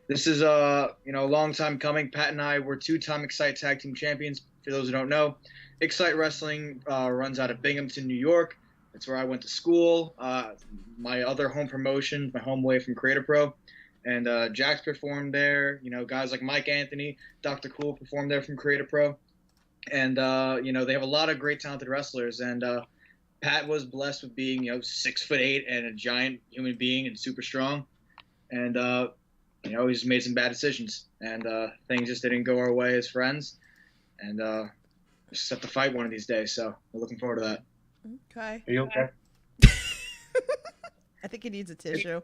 [SPEAKER 3] This is a long time coming. Pat and I were 2-time Excite tag team champions. For those who don't know, Excite Wrestling runs out of Binghamton, New York. That's where I went to school. My other home promotion, my home away from Creative Pro. And Jax performed there. Guys like Mike Anthony, Dr. Cool performed there from Creative Pro. And, they have a lot of great talented wrestlers. And Pat was blessed with being 6'8" and a giant human being and super strong, and he's made some bad decisions, and things just didn't go our way as friends, and we just have to fight one of these days. So we're looking forward to that.
[SPEAKER 2] Okay.
[SPEAKER 4] Are you okay?
[SPEAKER 2] I think he needs a tissue.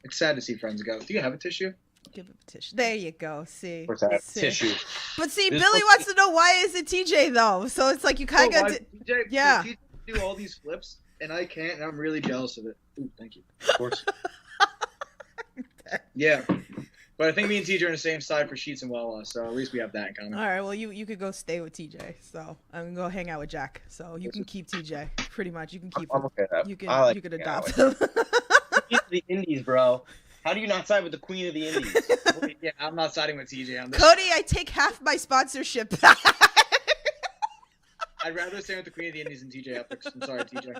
[SPEAKER 3] It's sad to see friends go. Do you have a tissue?
[SPEAKER 2] Give him a tissue. There you go. See.
[SPEAKER 4] What's that?
[SPEAKER 2] See.
[SPEAKER 4] Tissue.
[SPEAKER 2] But see,
[SPEAKER 4] This
[SPEAKER 2] Billy wants to know why is it TJ though? So it's like you kind of
[SPEAKER 3] TJ,
[SPEAKER 2] yeah.
[SPEAKER 3] TJ do all these flips, and I can't, and I'm really jealous of it. Ooh, thank you.
[SPEAKER 4] Of course.
[SPEAKER 3] Yeah. But I think me and TJ are on the same side for sheets and Wawa, so at least we have that in common.
[SPEAKER 2] All right, well, you could go stay with TJ. So I'm gonna go hang out with Jack. So you can keep TJ. Pretty much, you can keep
[SPEAKER 4] I'm
[SPEAKER 2] him.
[SPEAKER 4] okay with that.
[SPEAKER 2] You can
[SPEAKER 4] I like
[SPEAKER 2] you can
[SPEAKER 4] hanging out
[SPEAKER 2] adopt
[SPEAKER 4] with
[SPEAKER 2] him.
[SPEAKER 4] Queen of the Indies, bro. How do you not side with the Queen of the Indies?
[SPEAKER 3] Yeah, I'm not siding with TJ on this.
[SPEAKER 2] Cody, I take half my sponsorship back.
[SPEAKER 3] I'd rather stay with the Queen of the Indies than TJ Ethics. I'm sorry, TJ.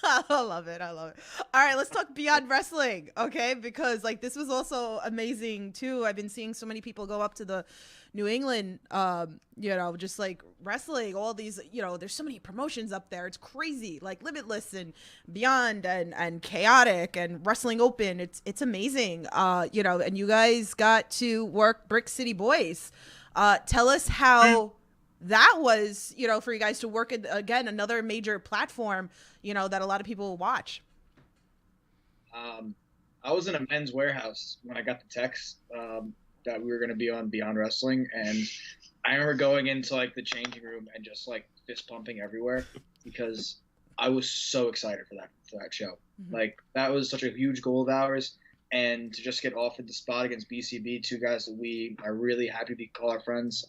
[SPEAKER 2] I love it. All right, let's talk beyond wrestling, okay? Because like this was also amazing too. I've been seeing so many people go up to the New England, just like wrestling. All these, there's so many promotions up there. It's crazy, like Limitless and Beyond and Chaotic and Wrestling Open. It's amazing, and you guys got to work Brick City Boys. Tell us how that was, for you guys to work at, again, another major platform, that a lot of people watch.
[SPEAKER 3] I was in a Men's Warehouse when I got the text that we were going to be on Beyond Wrestling, and I remember going into like the changing room and just like fist pumping everywhere because I was so excited for that show.
[SPEAKER 2] Mm-hmm.
[SPEAKER 3] Like that was such a huge goal of ours, and to just get offered the spot against BCB, two guys that we are really happy to call our friends.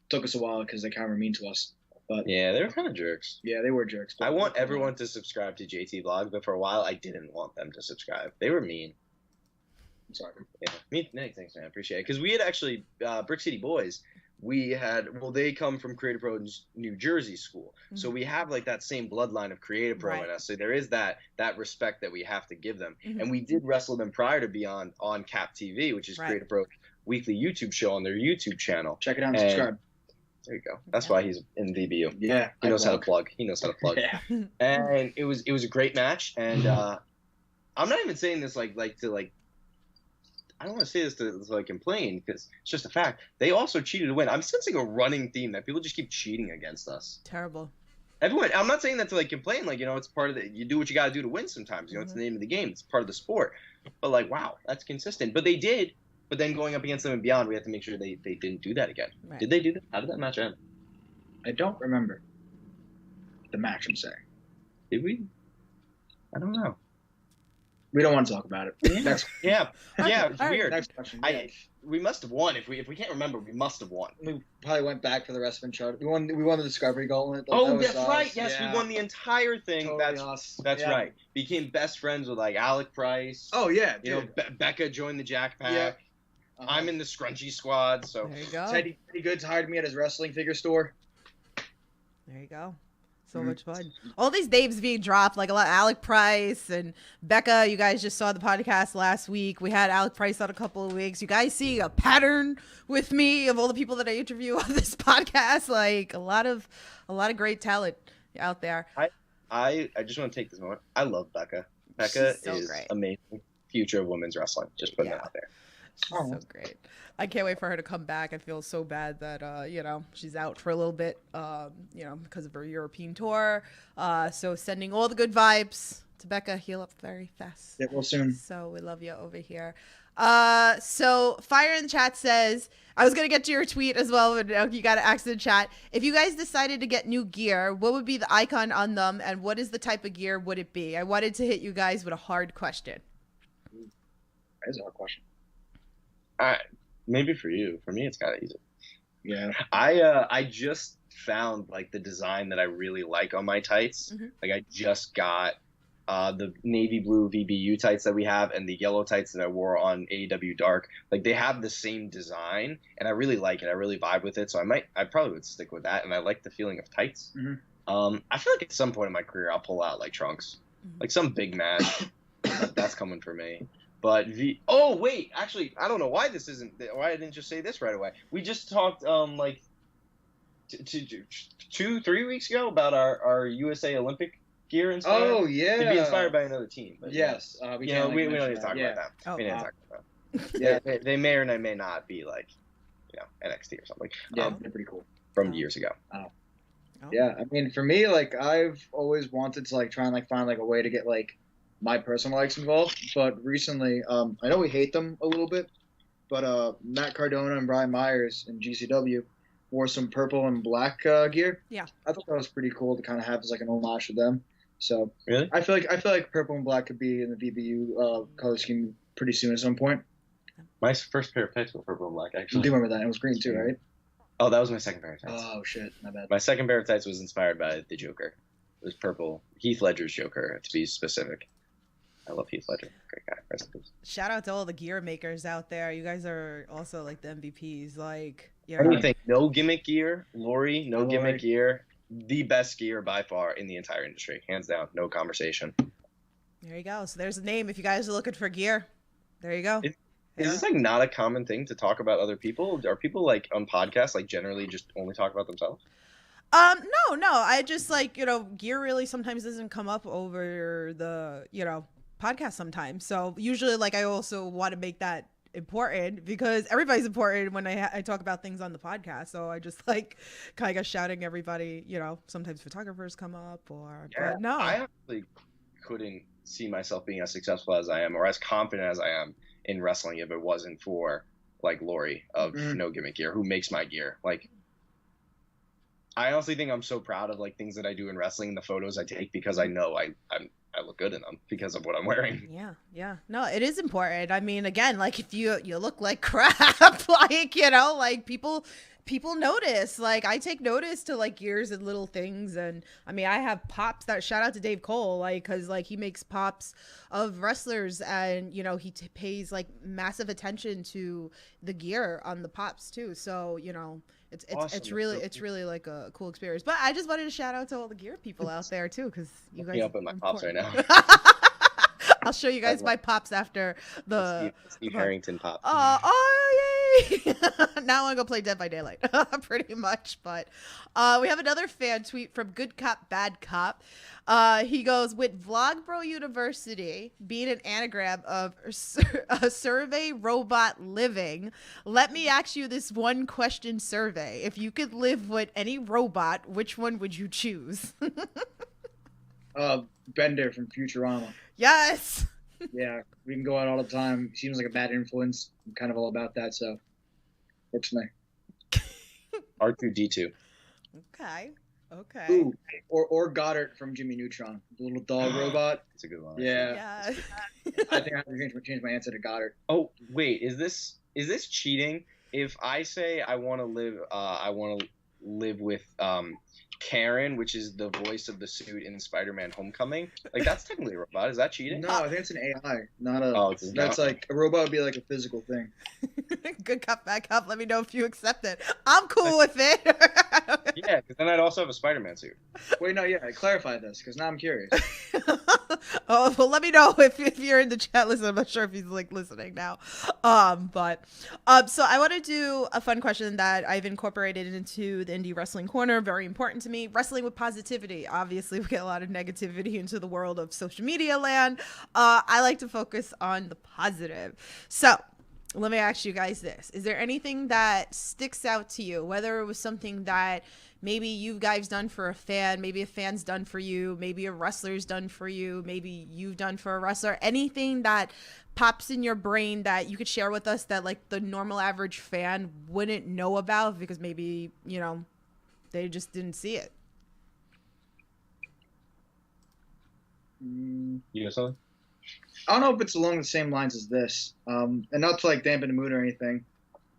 [SPEAKER 3] Took us a while because they kind of were mean to us. But
[SPEAKER 4] Yeah, they were kind of jerks.
[SPEAKER 3] yeah, they were jerks.
[SPEAKER 4] I want everyone to subscribe to JT Vlog, but for a while I didn't want them to subscribe. They were mean.
[SPEAKER 3] I'm sorry.
[SPEAKER 4] Yeah, thanks, man. I appreciate it. Because we had actually, Brick City Boys, they come from Creative Pro New Jersey school.
[SPEAKER 2] Mm-hmm.
[SPEAKER 4] So we have like that same bloodline of Creative Pro
[SPEAKER 2] Right.
[SPEAKER 4] in us. So there is that respect that we have to give them.
[SPEAKER 2] Mm-hmm.
[SPEAKER 4] And we did wrestle them prior to Beyond on Cap TV, which is
[SPEAKER 2] Right.
[SPEAKER 4] Creative Pro's weekly YouTube show on their YouTube channel.
[SPEAKER 3] Check it out and
[SPEAKER 4] And-
[SPEAKER 3] subscribe.
[SPEAKER 4] There you go. That's why he's in DBU.
[SPEAKER 3] Yeah,
[SPEAKER 4] He knows how to
[SPEAKER 3] plug.
[SPEAKER 4] plug.
[SPEAKER 3] Yeah.
[SPEAKER 4] And it was a great match. And I'm not even saying this like to I don't want to say this to like complain because it's just a fact. They also cheated to win. I'm sensing a running theme that people just keep cheating against us.
[SPEAKER 2] Terrible.
[SPEAKER 4] Everyone, I'm not saying that to like complain. Like, it's part of you do what you got to do to win sometimes. It's the name of the game. It's part of the sport. But like, wow, that's consistent. But they did. But then going up against them and Beyond, we have to make sure they didn't do that again.
[SPEAKER 2] Right.
[SPEAKER 4] Did they do that? How did that match end?
[SPEAKER 3] I don't remember the match. I'm saying
[SPEAKER 4] Did we? I don't know.
[SPEAKER 3] we don't want to talk about it. Next,
[SPEAKER 4] Yeah, it's
[SPEAKER 2] All right.
[SPEAKER 4] weird.
[SPEAKER 3] next question.
[SPEAKER 4] We must have won. If we can't remember, we must have won.
[SPEAKER 3] We probably went back for the rest of Uncharted. We won the Discovery Gauntlet. Like,
[SPEAKER 4] Oh,
[SPEAKER 3] that was
[SPEAKER 4] that's
[SPEAKER 3] us.
[SPEAKER 4] right. Yes,
[SPEAKER 3] Yeah.
[SPEAKER 4] we won the entire thing.
[SPEAKER 3] Totally us.
[SPEAKER 4] That's
[SPEAKER 3] Yeah.
[SPEAKER 4] right. Became best friends with like Alec Price.
[SPEAKER 3] Oh yeah, dude.
[SPEAKER 4] Becca joined the Jack Pack.
[SPEAKER 3] Yeah.
[SPEAKER 4] I'm in the Scrunchy Squad. So
[SPEAKER 2] There you go.
[SPEAKER 3] Teddy Goods hired me at his wrestling figure store.
[SPEAKER 2] There you go. So
[SPEAKER 3] Mhm.
[SPEAKER 2] much fun. All these names being dropped, like a lot. Alec Price and Becca. You guys just saw the podcast last week. We had Alec Price on a couple of weeks. You guys see a pattern with me of all the people that I interview on this podcast. Like a lot of great talent out there.
[SPEAKER 4] I just want to take this moment. I love Becca. Becca
[SPEAKER 2] She's so
[SPEAKER 4] is
[SPEAKER 2] great.
[SPEAKER 4] amazing. Future of women's wrestling. Just putting
[SPEAKER 2] Yeah.
[SPEAKER 4] that out there.
[SPEAKER 2] She's so great. I can't wait for her to come back. I feel so bad that she's out for a little bit, because of her European tour. So sending all the good vibes to Becca. Heal up very fast.
[SPEAKER 3] Yeah, well soon.
[SPEAKER 2] So we love you over here. So Fire in the chat says, I was gonna get to your tweet as well, but you got to ask in the chat. If you guys decided to get new gear, what would be the icon on them, and what is the type of gear would it be? I wanted to hit you guys with a hard question.
[SPEAKER 3] That's a hard question.
[SPEAKER 4] Maybe for you. For me, it's kind of easy.
[SPEAKER 3] Yeah.
[SPEAKER 4] I just found like the design that I really like on my tights.
[SPEAKER 2] Mhm.
[SPEAKER 4] Like I just got the navy blue VBU tights that we have and the yellow tights that I wore on AEW Dark. Like they have the same design and I really like it. I really vibe with it. So I probably would stick with that. And I like the feeling of tights.
[SPEAKER 3] Mhm.
[SPEAKER 4] I feel like at some point in my career I'll pull out like trunks, like some big match. That's coming for me. But actually, I don't know why I didn't just say this right away. We just talked 3 weeks ago about our USA Olympic gear inspired.
[SPEAKER 3] Oh
[SPEAKER 4] To be inspired by another team. But,
[SPEAKER 3] Yes.
[SPEAKER 4] we
[SPEAKER 3] can't,
[SPEAKER 4] don't
[SPEAKER 3] mention
[SPEAKER 4] need to talk
[SPEAKER 3] that.
[SPEAKER 4] about that.
[SPEAKER 2] Oh,
[SPEAKER 4] we didn't
[SPEAKER 3] wow.
[SPEAKER 4] talk about that.
[SPEAKER 3] Yeah.
[SPEAKER 4] They may or may not be like, NXT or something.
[SPEAKER 3] Yeah, they're pretty cool.
[SPEAKER 4] From years ago.
[SPEAKER 2] Oh.
[SPEAKER 3] Yeah, I mean, for me, like, I've always wanted to, like, try and, like, find, like, a way to get, like, my personal likes involved. But recently, I know we hate them a little bit, but Matt Cardona and Brian Myers in GCW wore some purple and black gear.
[SPEAKER 2] Yeah.
[SPEAKER 3] I thought that was pretty cool to kind of have as, like, an homage to them. So
[SPEAKER 4] Really?
[SPEAKER 3] I feel like purple and black could be in the VBU color scheme pretty soon at some point.
[SPEAKER 4] My first pair of tights were purple and black,
[SPEAKER 3] I
[SPEAKER 4] actually.
[SPEAKER 3] do remember that. It was green too, right?
[SPEAKER 4] Oh, that was my second pair of tights.
[SPEAKER 3] Oh shit, my bad.
[SPEAKER 4] My second pair of tights was inspired by the Joker. It was purple. Heath Ledger's Joker, to be specific. I love Heath Ledger. Great guy. Rest in peace.
[SPEAKER 2] Shout out to all the gear makers out there. You guys are also like the MVPs. Like,
[SPEAKER 4] Anything. No gimmick gear. Lori, no
[SPEAKER 3] Lori.
[SPEAKER 4] gimmick gear. The best gear by far in the entire industry. Hands down. No conversation.
[SPEAKER 2] There you go. So there's a name if you guys are looking for gear. There you go.
[SPEAKER 4] Is this like not a common thing to talk about other people? Are people like on podcasts like generally just only talk about themselves?
[SPEAKER 2] No. I just like, gear really sometimes doesn't come up over the, podcast sometimes. So usually like I also want to make that important because everybody's important when I talk about things on the podcast. So I just like kind of shouting everybody, sometimes photographers come up but no.
[SPEAKER 4] I actually couldn't see myself being as successful as I am or as confident as I am in wrestling if it wasn't for like Lori of No Gimmick Gear who makes my gear. Like I honestly think I'm so proud of like things that I do in wrestling and the photos I take because I know I look good in them because of what I'm wearing.
[SPEAKER 2] Yeah. No, it is important. I mean, again, like if you look like crap, like, like people notice. Like I take notice to like gears and little things. And I mean, I have pops that shout out to Dave Cole, like, cause like he makes pops of wrestlers and, he pays like massive attention to the gear on the pops too. So, it's
[SPEAKER 4] Awesome.
[SPEAKER 2] it's really like a cool experience. But I just wanted to shout out to all the gear people out there too, because you guys.
[SPEAKER 4] Me up at my pops right now.
[SPEAKER 2] I'll show you guys my pops after the
[SPEAKER 4] Steve Harrington pop.
[SPEAKER 2] Oh yay! Now I go play Dead by Daylight, pretty much. But we have another fan tweet from Good Cop Bad Cop. He goes, with Vlogbro University being an anagram of a survey robot living, let me ask you this one question survey. If you could live with any robot, which one would you choose?
[SPEAKER 3] Bender from Futurama.
[SPEAKER 2] Yes.
[SPEAKER 3] Yeah, we can go out all the time. He seems like a bad influence. I'm kind of all about that, so works for me.
[SPEAKER 4] R2D2.
[SPEAKER 2] Okay.
[SPEAKER 3] Ooh, or Goddard from Jimmy Neutron, the little dog robot.
[SPEAKER 4] It's a good one.
[SPEAKER 3] Yeah. I think I have to change my answer to Goddard.
[SPEAKER 4] Oh wait, is this cheating? If I say I want to live with Karen, which is the voice of the suit in Spider-Man: Homecoming, like that's technically a robot. Is that cheating?
[SPEAKER 3] No, I think it's an AI, not a.
[SPEAKER 4] Oh, it's
[SPEAKER 3] that's like a robot would be like a physical thing.
[SPEAKER 2] Good cop, bad cop. Let me know if you accept it. I'm cool with it.
[SPEAKER 4] Yeah, because then I'd also have a Spider-Man suit.
[SPEAKER 3] Wait, no, yeah, clarify this because now I'm curious.
[SPEAKER 2] Oh, well, let me know if you're in the chat. Listen, I'm not sure if he's like listening now. So I want to do a fun question that I've incorporated into the Indie Wrestling Corner. Very important to me. Wrestling with positivity. Obviously, we get a lot of negativity into the world of social media land. I like to focus on the positive. So let me ask you guys this. Is there anything that sticks out to you, whether it was something that maybe you guys done for a fan, maybe a fan's done for you, maybe a wrestler's done for you, maybe you've done for a wrestler, anything that pops in your brain that you could share with us that like the normal average fan wouldn't know about because maybe, they just didn't see it?
[SPEAKER 4] You know something?
[SPEAKER 3] I don't know if it's along the same lines as this, and not to like dampen the mood or anything.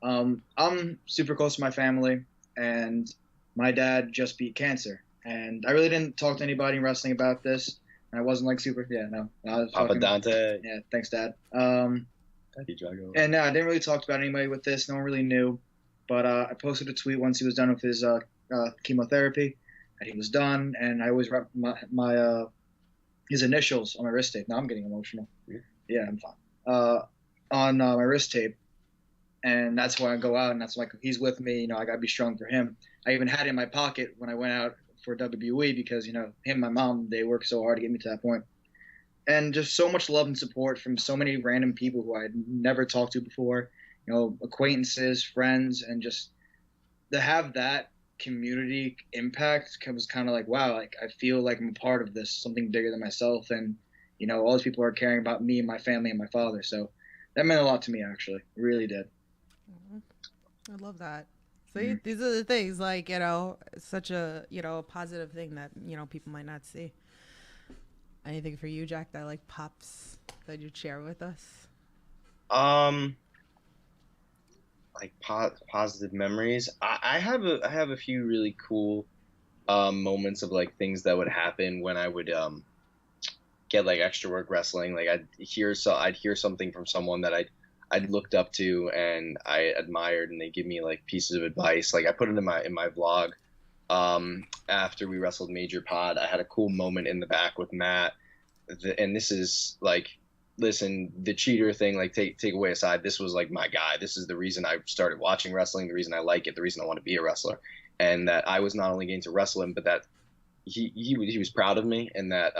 [SPEAKER 3] I'm super close to my family, and my dad just beat cancer, and I really didn't talk to anybody in wrestling about this. And I wasn't like super, I was
[SPEAKER 4] Papa
[SPEAKER 3] talking,
[SPEAKER 4] Dante.
[SPEAKER 3] Yeah, thanks, Dad.
[SPEAKER 4] Daddy Drago.
[SPEAKER 3] And no, I didn't really talk about anybody with this. No one really knew, but I posted a tweet once he was done with his chemotherapy, and he was done, and I always wrap my his initials on my wrist tape. Now I'm getting emotional. Yeah, I'm fine. On my wrist tape, and that's why I go out, and that's like he's with me. I gotta be strong for him. I even had it in my pocket when I went out for WWE because him and my mom, they worked so hard to get me to that point. And just so much love and support from so many random people who I had never talked to before, acquaintances, friends, and just to have that community impact was kind of like, wow, like I feel like I'm a part of this, something bigger than myself. And, all these people are caring about me and my family and my father. So that meant a lot to me, actually. It really did.
[SPEAKER 2] I love that. See, these are the things like, such a, positive thing that, people might not see. Anything for you, Jack, that like pops that you'd share with us?
[SPEAKER 4] Like positive memories. I have a few really cool moments of like things that would happen when I would get like extra work wrestling. Like I'd hear something from someone that I'd looked up to and I admired, and they give me like pieces of advice. Like I put it in my vlog. After we wrestled Major Pod, I had a cool moment in the back with Matt, and this is like, listen, the cheater thing, like take away aside, this was like my guy. This is the reason I started watching wrestling, the reason I like it, the reason I want to be a wrestler, and that I was not only getting to wrestle him, but that he was proud of me, and that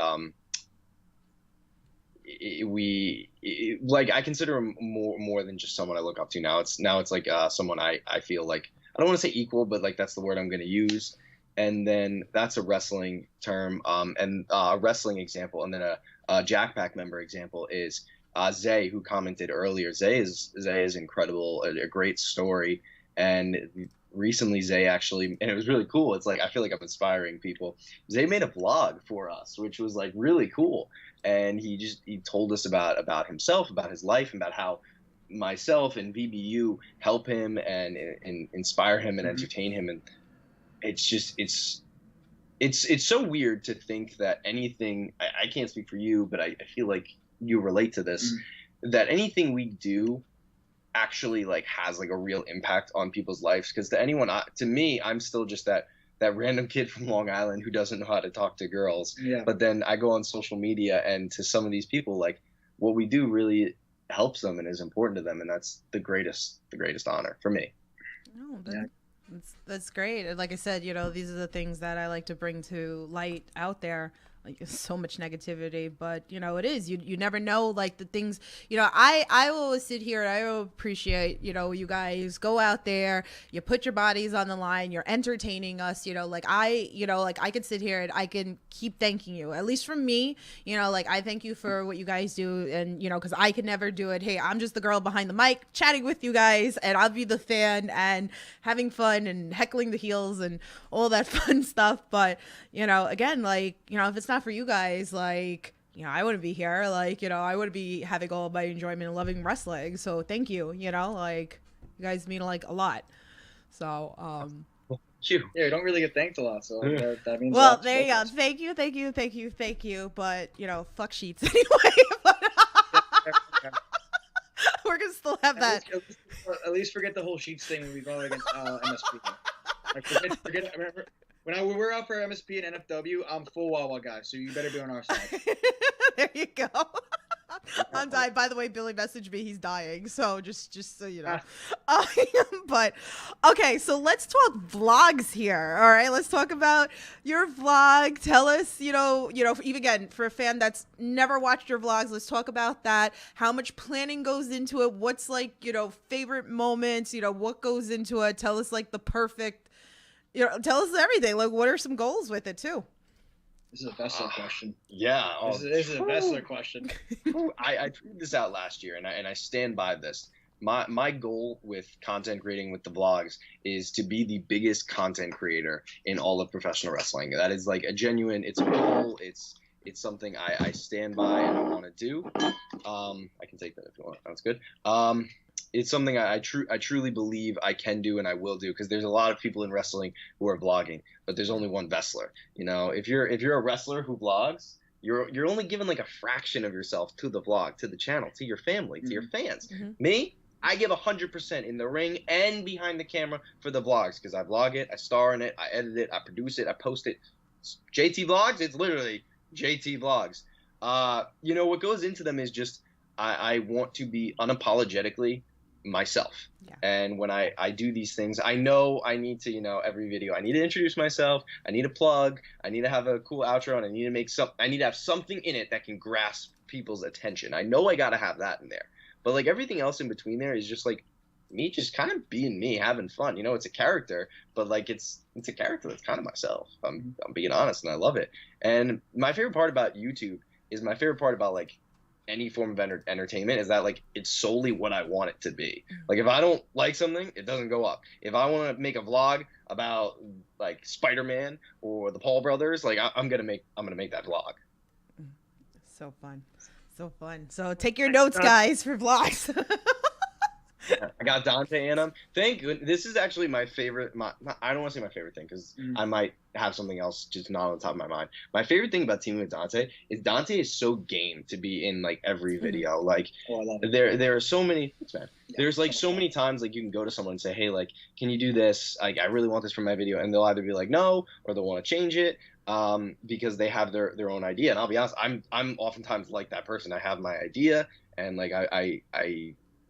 [SPEAKER 4] like I consider him more than just someone I look up to now. It's like someone I feel like, I don't want to say equal, but like that's the word I'm going to use. And then that's a wrestling term, and a wrestling example. And then a Jackpack member example is Zay, who commented earlier. Zay is incredible, a great story. And recently Zay actually, and it was really cool. It's like, I feel like I'm inspiring people. Zay made a vlog for us, which was like really cool. And he told us about himself, about his life, about how myself and VBU help him and inspire him and entertain him. And it's so weird to think that anything, I can't speak for you, but I feel like you relate to this, that anything we do actually like has like a real impact on people's lives. Because to me, I'm still just that random kid from Long Island who doesn't know how to talk to girls. Yeah. But then I go on social media, and to some of these people, like what we do really helps them and is important to them, and that's the greatest honor for me.
[SPEAKER 2] No, that's great. And like I said, these are the things that I like to bring to light out there. Like so much negativity, but it is, you never know, like the things, I will always sit here and I will appreciate, you guys go out there, you put your bodies on the line, you're entertaining us, like I could sit here and I can keep thanking you, at least from me, like I thank you for what you guys do. And because I could never do it. Hey, I'm just the girl behind the mic chatting with you guys, and I'll be the fan and having fun and heckling the heels and all that fun stuff. But again, like if it's not for you guys, like I wouldn't be here, like I wouldn't be having all my enjoyment and loving wrestling. So thank you, like you guys mean like a lot. So
[SPEAKER 3] Yeah, you don't really get thanked a lot, so that means
[SPEAKER 2] well, there you go. Thank you, but fuck sheets anyway. We're gonna still have that.
[SPEAKER 3] At least forget the whole sheets thing when we go against MSP. Like, forget. Remember when we were out for MSP and NFW, I'm full Wawa guy, so you better be on our side.
[SPEAKER 2] There you go. I'm dying. By the way, Billy messaged me. He's dying. So just so you know. But okay, so let's talk vlogs here. All right, let's talk about your vlog. Tell us, even again, for a fan that's never watched your vlogs, let's talk about that. How much planning goes into it? What's like, favorite moments? What goes into it? Tell us like the perfect. Tell us everything. Like, what are some goals with it too?
[SPEAKER 3] This is a Vessler question.
[SPEAKER 4] Yeah.
[SPEAKER 3] This is a Vessler question.
[SPEAKER 4] I tweeted this out last year, and I stand by this. My goal with content creating with the vlogs is to be the biggest content creator in all of professional wrestling. That is like it's a goal. It's something I stand by and I want to do. I can take that if you want. That's good. It's something I truly believe I can do and I will do, because there's a lot of people in wrestling who are vlogging, but there's only one Vessler. If you're a wrestler who vlogs, you're only given like a fraction of yourself to the vlog, to the channel, to your family, to your fans. Me, I give 100% in the ring and behind the camera for the vlogs, because I vlog it, I star in it, I edit it, I produce it, I post it. JT Vlogs, it's literally JT Vlogs. What goes into them is just I want to be unapologetically myself.
[SPEAKER 2] Yeah.
[SPEAKER 4] And when I do these things, I know I need to, every video, I need to introduce myself, I need a plug, I need to have a cool outro, and I need to have something in it that can grasp people's attention. I know I got to have that in there. But like everything else in between there is just like me just kind of being me, having fun. It's a character, but like it's a character that's kind of myself. I'm being honest, and I love it. And my favorite part about YouTube is my favorite part about like any form of entertainment is that like it's solely what I want it to be. Like if I don't like something, it doesn't go up. If I want to make a vlog about like Spider-Man or the Paul brothers, like I'm gonna make that vlog.
[SPEAKER 2] So fun. So fun. So take your notes, guys, for vlogs.
[SPEAKER 4] I got Dante in them. Thank goodness. This is actually my favorite. I don't want to say my favorite thing because I might have something else just not on the top of my mind. My favorite thing about teaming with Dante is so game to be in like every video. Like
[SPEAKER 3] I love it.
[SPEAKER 4] there are so many. Thanks, man. There's like so many times like you can go to someone and say, hey, like, can you do this? Like I really want this for my video, and they'll either be like no, or they'll want to change it. Because they have their own idea, and I'll be honest, I'm oftentimes like that person. I have my idea, and like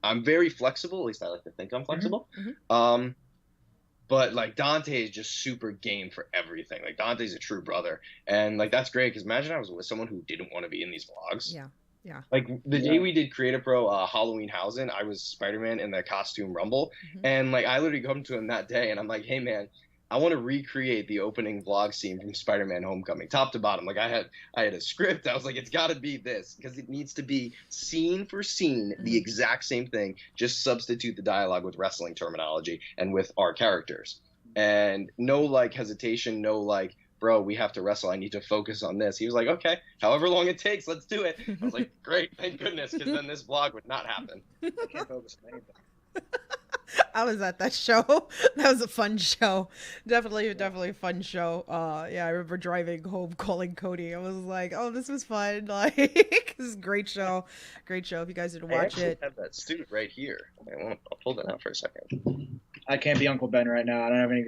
[SPEAKER 4] I'm very flexible. At least I like to think I'm flexible. But like Dante is just super game for everything. Like Dante's a true brother, and like that's great because imagine I was with someone who didn't want to be in these vlogs.
[SPEAKER 2] Yeah.
[SPEAKER 4] Like the day we did Creative Pro Halloween Housing, I was Spider-Man in the costume Rumble, and like I literally come to him that day, and I'm like, hey man, I want to recreate the opening vlog scene from Spider-Man Homecoming, top to bottom. Like I had a script. I was like, it's got to be this because it needs to be scene for scene, the exact same thing. Just substitute the dialogue with wrestling terminology and with our characters. And no like hesitation, no like, bro, we have to wrestle. I need to focus on this. He was like, okay, however long it takes, let's do it. I was like, great, thank goodness, because then this vlog would not happen.
[SPEAKER 3] I can't focus on anything.
[SPEAKER 2] I was at that show. That was a fun show. Definitely a fun show. Yeah, I remember driving home calling Cody. I was like, oh, this was fun. Like, this is a great show. Great show. If you guys didn't watch it.
[SPEAKER 4] I have that suit right here. I'll pull that out for a second.
[SPEAKER 3] I can't be Uncle Ben right now. I don't have any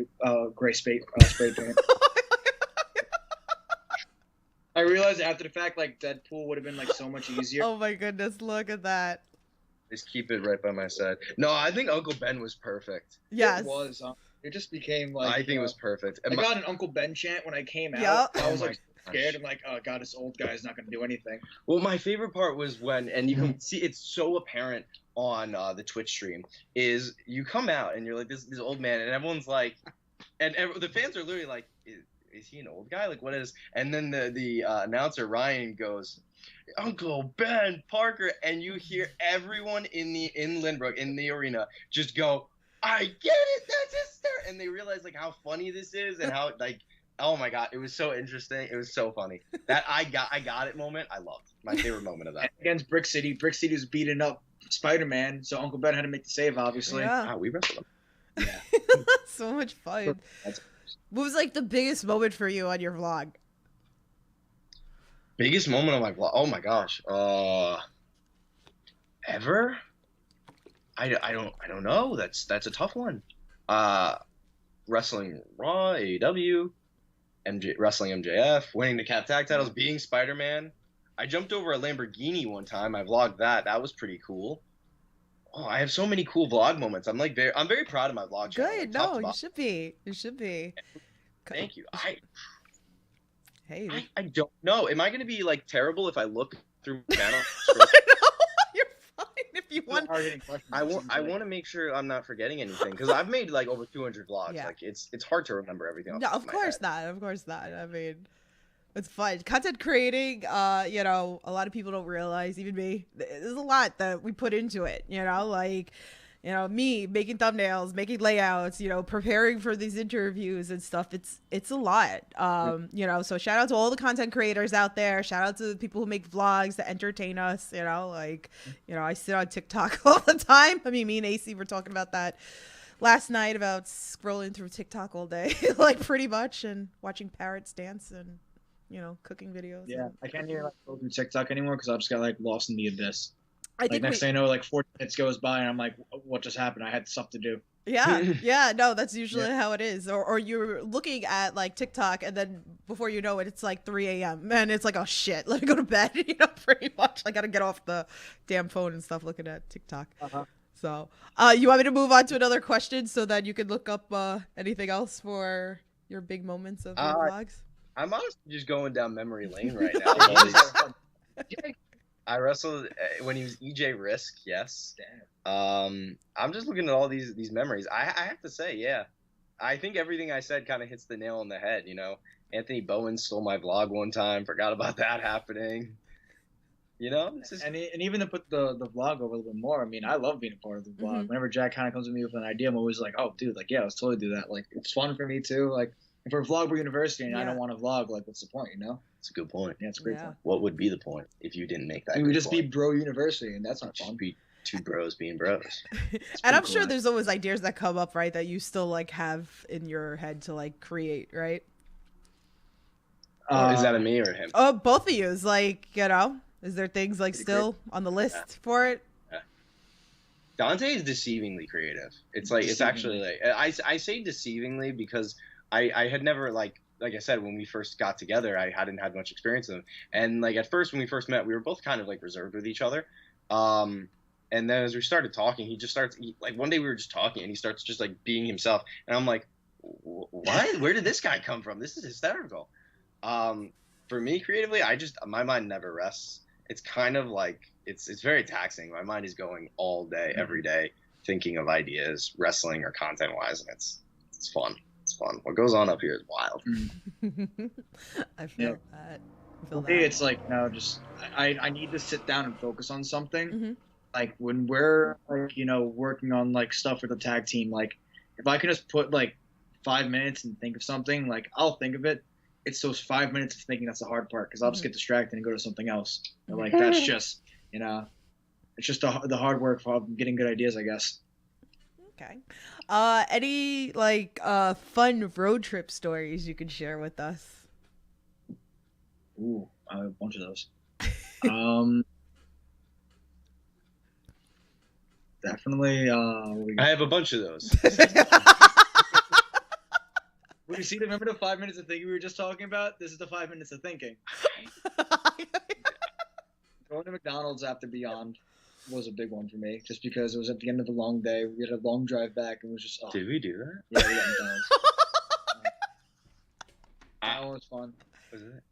[SPEAKER 3] gray spray paint. I realized after the fact, like Deadpool would have been like so much easier.
[SPEAKER 2] Oh my goodness, look at that.
[SPEAKER 4] Just keep it right by my side. No, I think Uncle Ben was perfect.
[SPEAKER 2] Yes.
[SPEAKER 3] It was. It just became like.
[SPEAKER 4] I think it was perfect.
[SPEAKER 3] I got an Uncle Ben chant when I came out.
[SPEAKER 2] Yep.
[SPEAKER 3] I was like scared. I'm like, oh god, this old guy's not gonna do anything.
[SPEAKER 4] Well, my favorite part was when, and you can see it's so apparent on the Twitch stream, is you come out and you're like this old man, and everyone's like, and the fans are literally like, is he an old guy? Like, what is? And then the announcer Ryan goes, Uncle Ben Parker, and you hear everyone in Lynbrook in the arena just go, I get it, that's his star, and they realize like how funny this is and how like, oh my god, it was so interesting, it was so funny. That I got it moment, I loved. My favorite moment of that.
[SPEAKER 3] Against Brick City was beating up Spider-Man, so Uncle Ben had to make the save, obviously.
[SPEAKER 2] Yeah.
[SPEAKER 4] We wrestled him.
[SPEAKER 3] Yeah.
[SPEAKER 2] So much fun. What was like the biggest moment for you on your vlog?
[SPEAKER 4] Biggest moment of my vlog? Oh my gosh. Ever? I don't know. That's a tough one. Wrestling Raw, AEW, wrestling MJF, winning the Cat Tag titles, being Spider-Man. I jumped over a Lamborghini one time. I vlogged that. That was pretty cool. Oh, I have so many cool vlog moments. I'm very proud of my vlog channel.
[SPEAKER 2] Good. No, you should be. You should be.
[SPEAKER 4] Thank you.
[SPEAKER 2] Hey.
[SPEAKER 4] I don't know. Am I going to be like terrible if I look through my channel?
[SPEAKER 2] No, you're fine if you want.
[SPEAKER 4] I want to make sure I'm not forgetting anything because I've made like over 200 vlogs.
[SPEAKER 2] Yeah.
[SPEAKER 4] Like it's hard to remember everything.
[SPEAKER 2] No, of course not. Of course not. I mean, it's fun. Content creating, a lot of people don't realize, even me, there's a lot that we put into it, like, me making thumbnails, making layouts, preparing for these interviews and stuff. It's a lot. So shout out to all the content creators out there. Shout out to the people who make vlogs that entertain us, I sit on TikTok all the time. I mean, me and AC were talking about that last night about scrolling through TikTok all day, like pretty much, and watching parrots dance and, cooking videos.
[SPEAKER 3] Yeah, I can't even go through TikTok anymore because I just got like lost in the abyss.
[SPEAKER 2] I think
[SPEAKER 3] next thing I know, like 4 minutes goes by and I'm like, what just happened? I had stuff to do.
[SPEAKER 2] Yeah, no, that's usually how it is. Or you're looking at like TikTok and then before you know it, it's like 3 a.m. and it's like, oh shit, let me go to bed. Pretty much. I gotta get off the damn phone and stuff looking at TikTok. So, you want me to move on to another question so that you can look up anything else for your big moments of your vlogs?
[SPEAKER 4] I'm honestly just going down memory lane right now. I wrestled when he was EJ Risk, yes. I'm just looking at all these memories. I have to say, yeah, I think everything I said kind of hits the nail on the head. You know, Anthony Bowen stole my vlog one time. Forgot about that happening. You know,
[SPEAKER 3] and even to put the vlog over a little bit more. I mean, I love being a part of the vlog. Whenever Jack kind of comes to me with an idea, I'm always like, oh, dude, like, yeah, let's totally do that. Like, it's fun for me too. Like, if we're Vlogbro University and I don't want to vlog, like, what's the point? You know?
[SPEAKER 4] It's a good point.
[SPEAKER 3] Yeah, it's a great point.
[SPEAKER 4] What would be the point if you didn't make that?
[SPEAKER 3] We would just be Bro University, and that's not fun.
[SPEAKER 4] Be two bros being bros.
[SPEAKER 2] And I'm sure there's always ideas that come up, right, that you still like have in your head to like create, right?
[SPEAKER 4] Is that a me or him?
[SPEAKER 2] Oh, both of you. Is like, you know, is there things like still on the list for it?
[SPEAKER 4] Dante is deceivingly creative. It's like it's actually like I say deceivingly because I had never like I said, when we first got together, I hadn't had much experience with him. And like at first, when we first met, we were both kind of like reserved with each other. And then as we started talking, he just starts like one day we were just talking and he starts just like being himself. And I'm like, what? Where did this guy come from? This is hysterical. For me creatively, my mind never rests. It's kind of like it's very taxing. My mind is going all day, every day, thinking of ideas, wrestling or content wise, and it's fun. It's fun. What goes on up here is wild.
[SPEAKER 2] I feel that.
[SPEAKER 3] For me, it's like just I need to sit down and focus on something. Like when we're like working on like stuff for the tag team, like if I can just put like 5 minutes and think of something, like I'll think of it. It's those 5 minutes of thinking that's the hard part because I'll just get distracted and go to something else. And like that's just it's just the hard work for getting good ideas, I guess.
[SPEAKER 2] Okay. Any like fun road trip stories you could share with us?
[SPEAKER 3] Ooh, I have a bunch of those. Definitely.
[SPEAKER 4] I have a bunch of those.
[SPEAKER 3] You see, remember the 5 minutes of thinking we were just talking about? This is the 5 minutes of thinking. Going to McDonald's after Beyond was a big one for me, just because it was at the end of a long day. We had a long drive back, and it was just.
[SPEAKER 4] Did we do that?
[SPEAKER 3] Yeah, we got McDonald's. That one was fun.
[SPEAKER 4] Was it?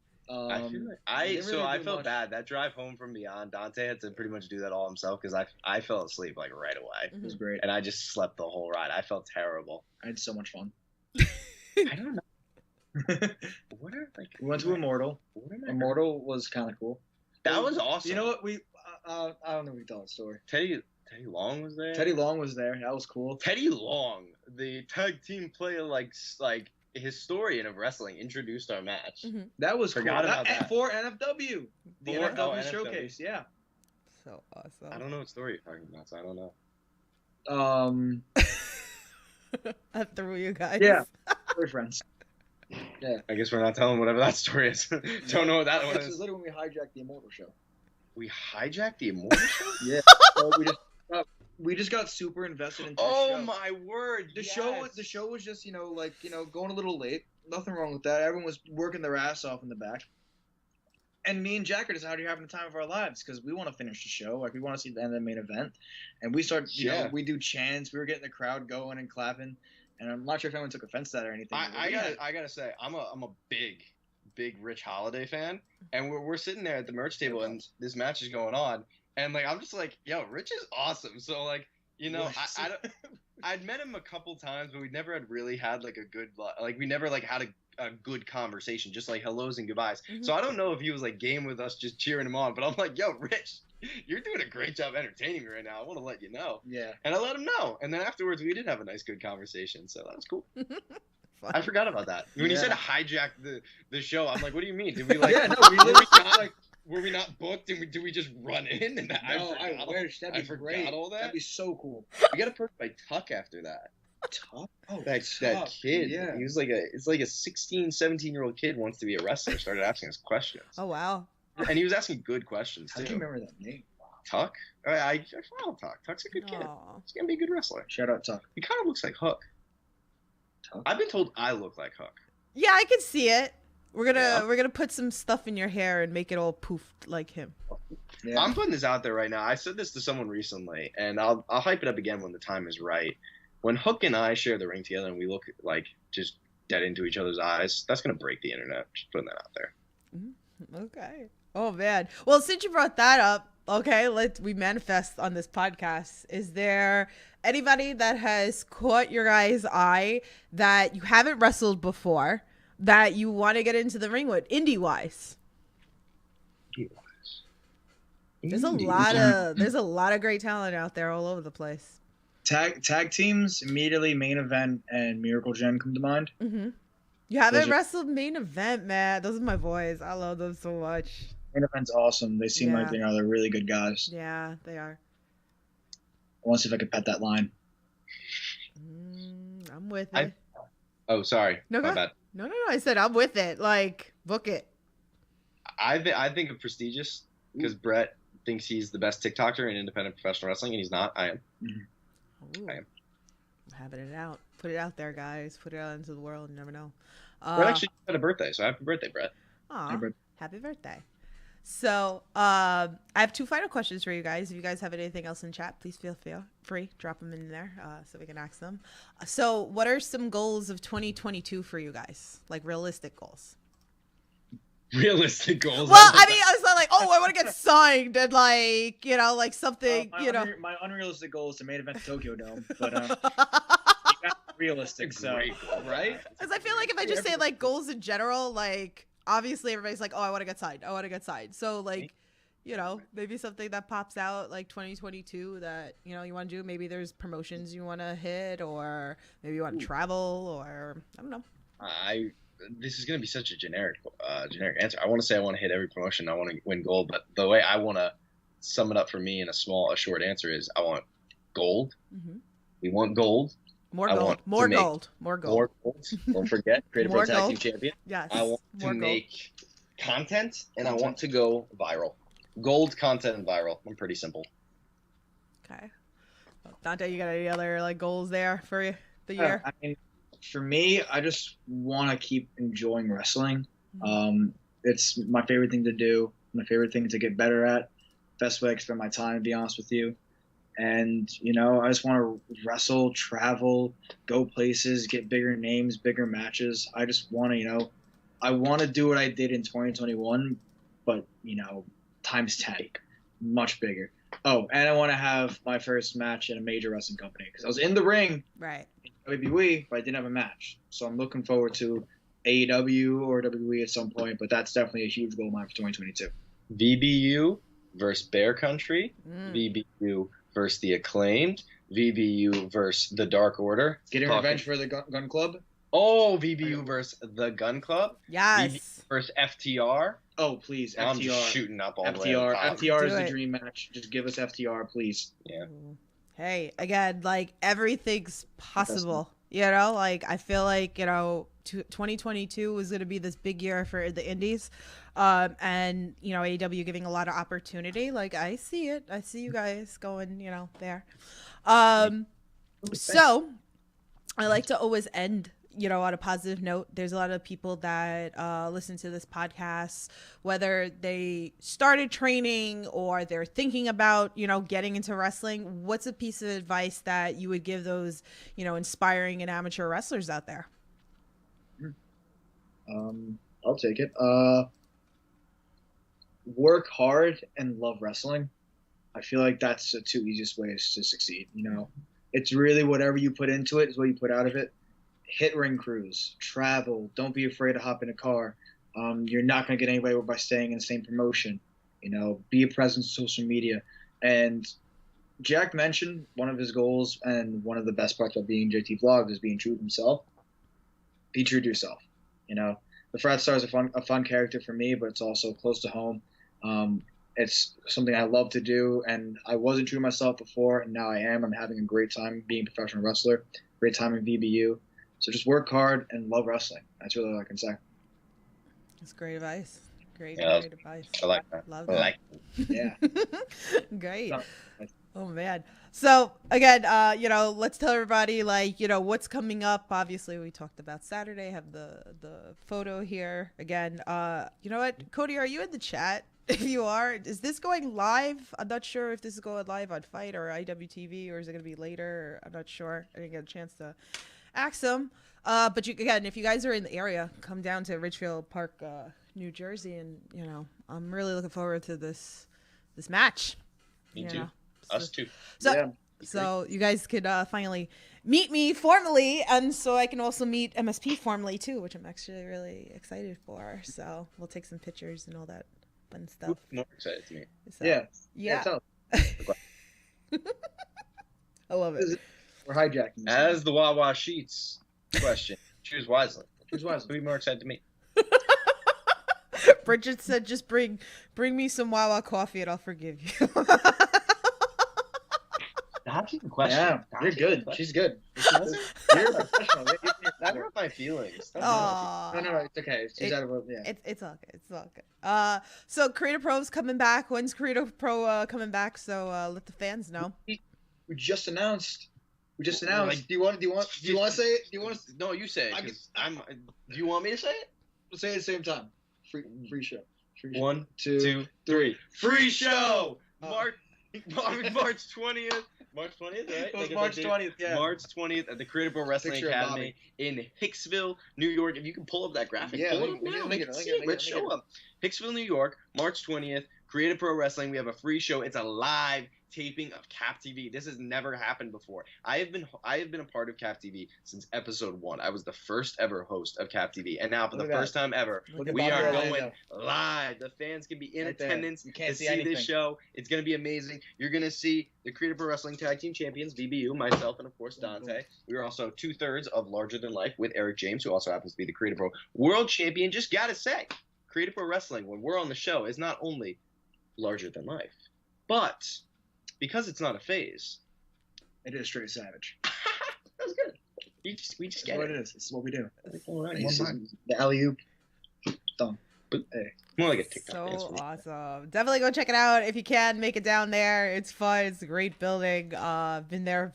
[SPEAKER 4] I felt bad that drive home from Beyond. Dante had to pretty much do that all himself because I fell asleep like right away.
[SPEAKER 3] It was great,
[SPEAKER 4] and I just slept the whole ride. I felt terrible.
[SPEAKER 3] I had so much fun.
[SPEAKER 4] I don't know.
[SPEAKER 3] We went to Immortal. Immortal was kind of cool.
[SPEAKER 4] That was awesome.
[SPEAKER 3] You know what? I don't know if we can tell that story.
[SPEAKER 4] Teddy Long was there.
[SPEAKER 3] Teddy Long was there. That was cool.
[SPEAKER 4] Teddy Long, the tag team player, like historian of wrestling, introduced our match.
[SPEAKER 3] That was
[SPEAKER 4] Forgot
[SPEAKER 3] cool.
[SPEAKER 4] about that.
[SPEAKER 3] For NFW, the NFW showcase. Yeah.
[SPEAKER 2] So awesome.
[SPEAKER 4] I don't know what story you're talking about, so I don't know.
[SPEAKER 2] I threw you guys.
[SPEAKER 3] Yeah, we're friends. Yeah.
[SPEAKER 4] I guess we're not telling whatever that story is. Don't know what that one is.
[SPEAKER 3] This is literally when we hijacked the Immortal show.
[SPEAKER 4] We hijacked the Immortal show?
[SPEAKER 3] Yeah. So we just got super invested into the show.
[SPEAKER 4] Oh my word!
[SPEAKER 3] The show was just going a little late. Nothing wrong with that. Everyone was working their ass off in the back. And me and Jack are just out here having the time of our lives because we want to finish the show. Like we want to see the end of the main event. And we start, we do chants. We were getting the crowd going and clapping. And I'm not sure if anyone took offense to that or anything.
[SPEAKER 4] I gotta say, I'm a big Rich Holiday fan, and we're sitting there at the merch table, and this match is going on, and like I'm just like, yo, Rich is awesome. So like, I'd met him a couple times, but we never had really had like a good we never like had a good conversation, just like hellos and goodbyes. So I don't know if he was like game with us, just cheering him on, but I'm like, yo, Rich, you're doing a great job entertaining me right now. I want to let you know.
[SPEAKER 3] Yeah.
[SPEAKER 4] And I let him know. And then afterwards, we did have a nice, good conversation. So that was cool. I forgot about that. When you said hijack the show, I'm like, what do you mean? Did we like?
[SPEAKER 3] Yeah, no, we literally
[SPEAKER 4] were we not booked? And did we just run in? And
[SPEAKER 3] I wish that'd be great.
[SPEAKER 4] All that.
[SPEAKER 3] That'd be so cool.
[SPEAKER 4] We got approached by Tuck after that.
[SPEAKER 3] Tuck? Oh,
[SPEAKER 4] that kid.
[SPEAKER 3] Yeah.
[SPEAKER 4] He was like a 16, 17-year-old kid wants to be a wrestler. Started asking us questions.
[SPEAKER 2] Oh wow.
[SPEAKER 4] And he was asking good questions too.
[SPEAKER 3] How do you remember that name?
[SPEAKER 4] Tuck? I follow Tuck. Tuck's a good kid. He's gonna be a good wrestler.
[SPEAKER 3] Shout out Tuck.
[SPEAKER 4] He kind of looks like Hook. Tuck? I've been told I look like Hook.
[SPEAKER 2] Yeah, I can see it. We're gonna put some stuff in your hair and make it all poofed like him.
[SPEAKER 3] Yeah.
[SPEAKER 4] I'm putting this out there right now. I said this to someone recently, and I'll hype it up again when the time is right. When Hook and I share the ring together and we look like just dead into each other's eyes, that's gonna break the internet. Just putting that out there.
[SPEAKER 2] Okay. Oh man. Well, since you brought that up, okay, we manifest on this podcast. Is there anybody that has caught your guys' eye that you haven't wrestled before that you want to get into the ring with, indie wise? There's a lot of great talent out there all over the place.
[SPEAKER 3] Tag teams, immediately main event and Miracle Gen come to mind.
[SPEAKER 2] Mm-hmm. You haven't wrestled main event, man. Those are my boys. I love them so much.
[SPEAKER 3] Main event's awesome. They seem like they're really good guys.
[SPEAKER 2] Yeah, they are.
[SPEAKER 3] I want to see if I could pet that line.
[SPEAKER 2] I'm with it.
[SPEAKER 4] Oh, sorry.
[SPEAKER 2] No,
[SPEAKER 4] my bad.
[SPEAKER 2] No. I said I'm with it. Like, book it.
[SPEAKER 4] I think of prestigious because Brett thinks he's the best TikToker in independent professional wrestling, and he's not. I am.
[SPEAKER 2] Ooh.
[SPEAKER 4] I am.
[SPEAKER 2] I'm having it out. Put it out there, guys. Put it out into the world. You never know.
[SPEAKER 4] Brett actually had a birthday, so happy birthday, Brett.
[SPEAKER 2] Aw, happy birthday. So, I have 2 final questions for you guys. If you guys have anything else in chat, please feel free. Drop them in there so we can ask them. So, what are some goals of 2022 for you guys? Like, realistic goals?
[SPEAKER 4] Realistic goals?
[SPEAKER 2] Well, I mean, I was not like, oh, I want to get signed and, like, you know, like something,
[SPEAKER 3] My unrealistic goal is to main event the Tokyo Dome, but realistic, so
[SPEAKER 4] great goal, right?
[SPEAKER 2] Because I feel like if I just say, like, goals in general, like, obviously everybody's like, oh, I want to get signed. So, like, you know, maybe something that pops out like 2022 that, you know, you want to do. Maybe there's promotions you want to hit, or maybe you want to travel, or I don't know.
[SPEAKER 4] This is going to be such a generic answer. I want to say I want to hit every promotion. I want to win gold, but the way I want to sum it up for me in a short answer is I want gold. Mm-hmm. We want gold.
[SPEAKER 2] More gold.
[SPEAKER 4] Don't forget, Creative Pro Tag Team Champion.
[SPEAKER 2] Yes.
[SPEAKER 4] I want to make content, and I want to go viral. Gold, content, and viral. I'm pretty simple.
[SPEAKER 2] Okay. Dante, you got any other like goals there for the year?
[SPEAKER 3] I mean, for me, I just want to keep enjoying wrestling. It's my favorite thing to do. My favorite thing to get better at. Best way I can spend my time, to be honest with you. And, you know, I just want to wrestle, travel, go places, get bigger names, bigger matches. I just want to, you know, I want to do what I did in 2021, but, you know, times 10, much bigger. Oh, and I want to have my first match in a major wrestling company because I was in the ring,
[SPEAKER 2] right,
[SPEAKER 3] in WWE, but I didn't have a match. So I'm looking forward to AEW or WWE at some point, but that's definitely a huge goal of mine for 2022.
[SPEAKER 4] VBU versus Bear Country, VBU versus the Acclaimed, VBU versus the Dark Order.
[SPEAKER 3] Getting revenge for the Gun Club.
[SPEAKER 4] Oh, VBU versus the Gun Club.
[SPEAKER 2] Yes.
[SPEAKER 4] VBU versus FTR.
[SPEAKER 3] Oh, please, FTR.
[SPEAKER 4] I'm just shooting up all the way.
[SPEAKER 3] FTR is the dream match. Just give us FTR, please.
[SPEAKER 4] Yeah.
[SPEAKER 2] Hey, again, like everything's possible. You know, like I feel like, you know, 2022 is going to be this big year for the indies. And, you know, AEW giving a lot of opportunity. Like, I see it. I see you guys going, you know, there. So I like to always end, you know, on a positive note. There's a lot of people that listen to this podcast, whether they started training or they're thinking about, you know, getting into wrestling. What's a piece of advice that you would give those, you know, inspiring and amateur wrestlers out there?
[SPEAKER 3] I'll take it. Work hard and love wrestling. I feel like that's the 2 easiest ways to succeed. You know, it's really whatever you put into it is what you put out of it. Hit ring crews, travel. Don't be afraid to hop in a car. You're not going to get anywhere by staying in the same promotion. You know, be a presence on social media. And Jack mentioned one of his goals and one of the best parts about being JT Vlogs is being true to himself. Be true to yourself. You know, the Frat Star is a fun character for me, but it's also close to home. It's something I love to do, and I wasn't true to myself before, and now I am. I'm having a great time being a professional wrestler, great time in VBU. So just work hard and love wrestling. That's really all I can say.
[SPEAKER 2] That's great advice. Great advice.
[SPEAKER 4] I like that.
[SPEAKER 2] Love that.
[SPEAKER 4] I like
[SPEAKER 3] it. Yeah.
[SPEAKER 2] Great. Oh, man. So, again, you know, let's tell everybody, like, you know, what's coming up. Obviously, we talked about Saturday. Have the photo here. Again, you know what? Cody, are you in the chat? If you are, is this going live? I'm not sure if this is going live on Fight or IWTV, or is it going to be later? I'm not sure. I didn't get a chance to ask them. But again, if you guys are in the area, come down to Ridgefield Park, New Jersey, and I'm really looking forward to this match.
[SPEAKER 4] Me too. Us too.
[SPEAKER 2] So you guys could finally meet me formally, and so I can also meet MSP formally too, which I'm actually really excited for. So we'll take some pictures and all that fun stuff.
[SPEAKER 4] More excited to me.
[SPEAKER 2] So,
[SPEAKER 3] yeah.
[SPEAKER 2] I love it.
[SPEAKER 3] We're hijacking.
[SPEAKER 4] As the Wawa Sheets question, choose wisely. Choose wisely. Who be more excited to meet?
[SPEAKER 2] Bridget said, "Just bring me some Wawa coffee, and I'll forgive you."
[SPEAKER 4] That's a question.
[SPEAKER 3] Yeah, you're good. She's good. You're a professional.
[SPEAKER 4] That hurt my feelings.
[SPEAKER 2] Oh,
[SPEAKER 3] No, it's okay. She's out of it. Yeah.
[SPEAKER 2] It's all good. It's all good. So Creative Pro's coming back. When's Creative Pro coming back? So let the fans know.
[SPEAKER 3] We just announced.
[SPEAKER 4] Like,
[SPEAKER 3] do you want to say it? Do you want to?
[SPEAKER 4] No, you say it. 'Cause do you want me to say it?
[SPEAKER 3] We'll say it at the same time. Free show. Free show.
[SPEAKER 4] 1, 2, 3. Free show. March 20th. March 20th, right?
[SPEAKER 3] It was March 20th, yeah.
[SPEAKER 4] March 20th at the Creative Pro Wrestling
[SPEAKER 3] Picture of
[SPEAKER 4] Academy in Hicksville, New York. If you can pull up that graphic,
[SPEAKER 3] Yeah,
[SPEAKER 4] pull it
[SPEAKER 3] link
[SPEAKER 4] up now.
[SPEAKER 3] it,
[SPEAKER 4] Make
[SPEAKER 3] link
[SPEAKER 4] it
[SPEAKER 3] it,
[SPEAKER 4] see
[SPEAKER 3] link
[SPEAKER 4] it.
[SPEAKER 3] it,
[SPEAKER 4] Let's
[SPEAKER 3] link
[SPEAKER 4] show
[SPEAKER 3] it.
[SPEAKER 4] up. Hicksville, New York, March 20th. Creative Pro Wrestling. We have a free show. It's a live taping of Cap TV. This has never happened before. I have been a part of Cap TV since episode 1. I was the first ever host of Cap TV, and now for the
[SPEAKER 3] Look at
[SPEAKER 4] first time ever,
[SPEAKER 3] Look at
[SPEAKER 4] we
[SPEAKER 3] Bobby
[SPEAKER 4] are
[SPEAKER 3] Orlando.
[SPEAKER 4] going live. The fans can be in
[SPEAKER 3] Right there.
[SPEAKER 4] attendance
[SPEAKER 3] You can't
[SPEAKER 4] to
[SPEAKER 3] see
[SPEAKER 4] see
[SPEAKER 3] anything.
[SPEAKER 4] this show. It's going to be amazing. You're going to see the Creative Pro Wrestling Tag Team Champions, VBU, myself, and of course Dante. We are also 2/3 of Larger Than Life with Eric James, who also happens to be the Creative Pro World Champion. Just got to say, Creative Pro Wrestling, when we're on the show, is not only larger than life, but because it's not a phase.
[SPEAKER 3] It is straight savage.
[SPEAKER 4] That was good. We just
[SPEAKER 3] That's
[SPEAKER 4] get
[SPEAKER 3] what
[SPEAKER 4] it.
[SPEAKER 3] it is. This is what we do.
[SPEAKER 4] All right.
[SPEAKER 3] This is the alley-oop. Done. Hey.
[SPEAKER 4] More like a TikTok
[SPEAKER 2] So
[SPEAKER 4] dance for me.
[SPEAKER 2] awesome. Definitely go check it out if you can. Make it down there. It's fun. It's a great building. Been there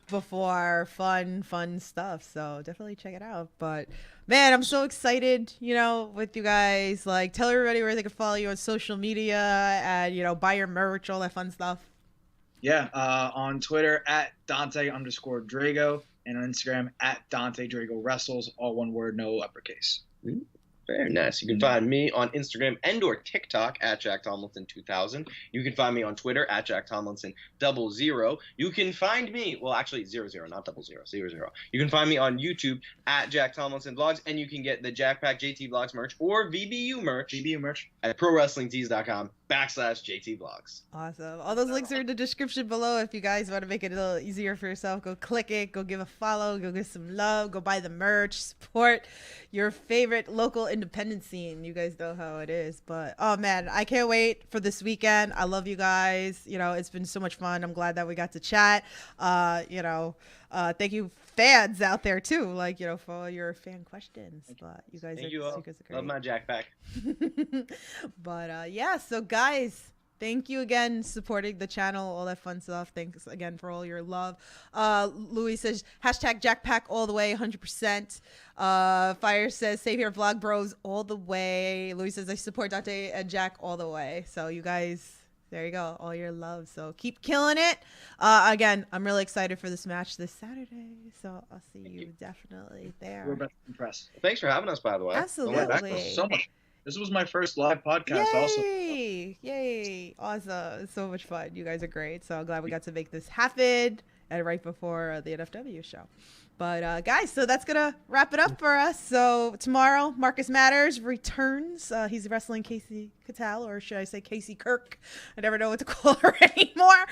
[SPEAKER 2] before. Fun stuff. So definitely check it out. But man, I'm so excited, with you guys. Like, tell everybody where they can follow you on social media and, buy your merch, all that fun stuff.
[SPEAKER 3] Yeah, on Twitter at Dante_Drago and on Instagram at Dante Drago Wrestles, all one word, no uppercase.
[SPEAKER 4] Very nice. You can find me on Instagram and or TikTok at Jack Tomlinson 2000. You can find me on Twitter at Jack Tomlinson 00. You can find me, well, actually 00, not 00, 00. You can find me on YouTube at Jack Tomlinson Vlogs, and you can get the Jack Pack JT Vlogs merch or VBU merch at ProWrestlingTees.com/JT Vlogs.
[SPEAKER 2] Awesome. All those links are in the description below. If you guys want to make it a little easier for yourself, go click it, go give a follow, go give some love, go buy the merch, support your favorite local independent scene. You guys know how it is. But oh man, I can't wait for this weekend. I love you guys. It's been so much fun. I'm glad that we got to chat. Thank you fans out there too, for all your fan questions. But you guys are great.
[SPEAKER 4] Love my Jack Pack.
[SPEAKER 2] But yeah, so guys, thank you again supporting the channel, all that fun stuff. Thanks again for all your love. Louis says #JackPack all the way, 100%. Fire says save here vlog bros all the way. Louis says I support Dante and Jack all the way. So you guys, there you go, all your love. So keep killing it. Again, I'm really excited for this match this Saturday. So I'll see you definitely there.
[SPEAKER 3] We're best impressed.
[SPEAKER 4] Thanks for having us, by the way.
[SPEAKER 2] Absolutely.
[SPEAKER 3] So much. This was my first live podcast also.
[SPEAKER 2] Yay! Awesome. It's so much fun. You guys are great. So I'm glad we got to make this happen and right before the NFW show. But guys, so that's going to wrap it up for us. So tomorrow, Marcus Matters returns. He's wrestling Casey Cattell, or should I say Casey Kirk? I never know what to call her anymore.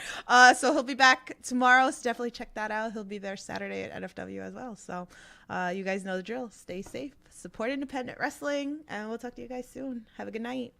[SPEAKER 2] So he'll be back tomorrow. So definitely check that out. He'll be there Saturday at NFW as well. So you guys know the drill. Stay safe, support independent wrestling, and we'll talk to you guys soon. Have a good night.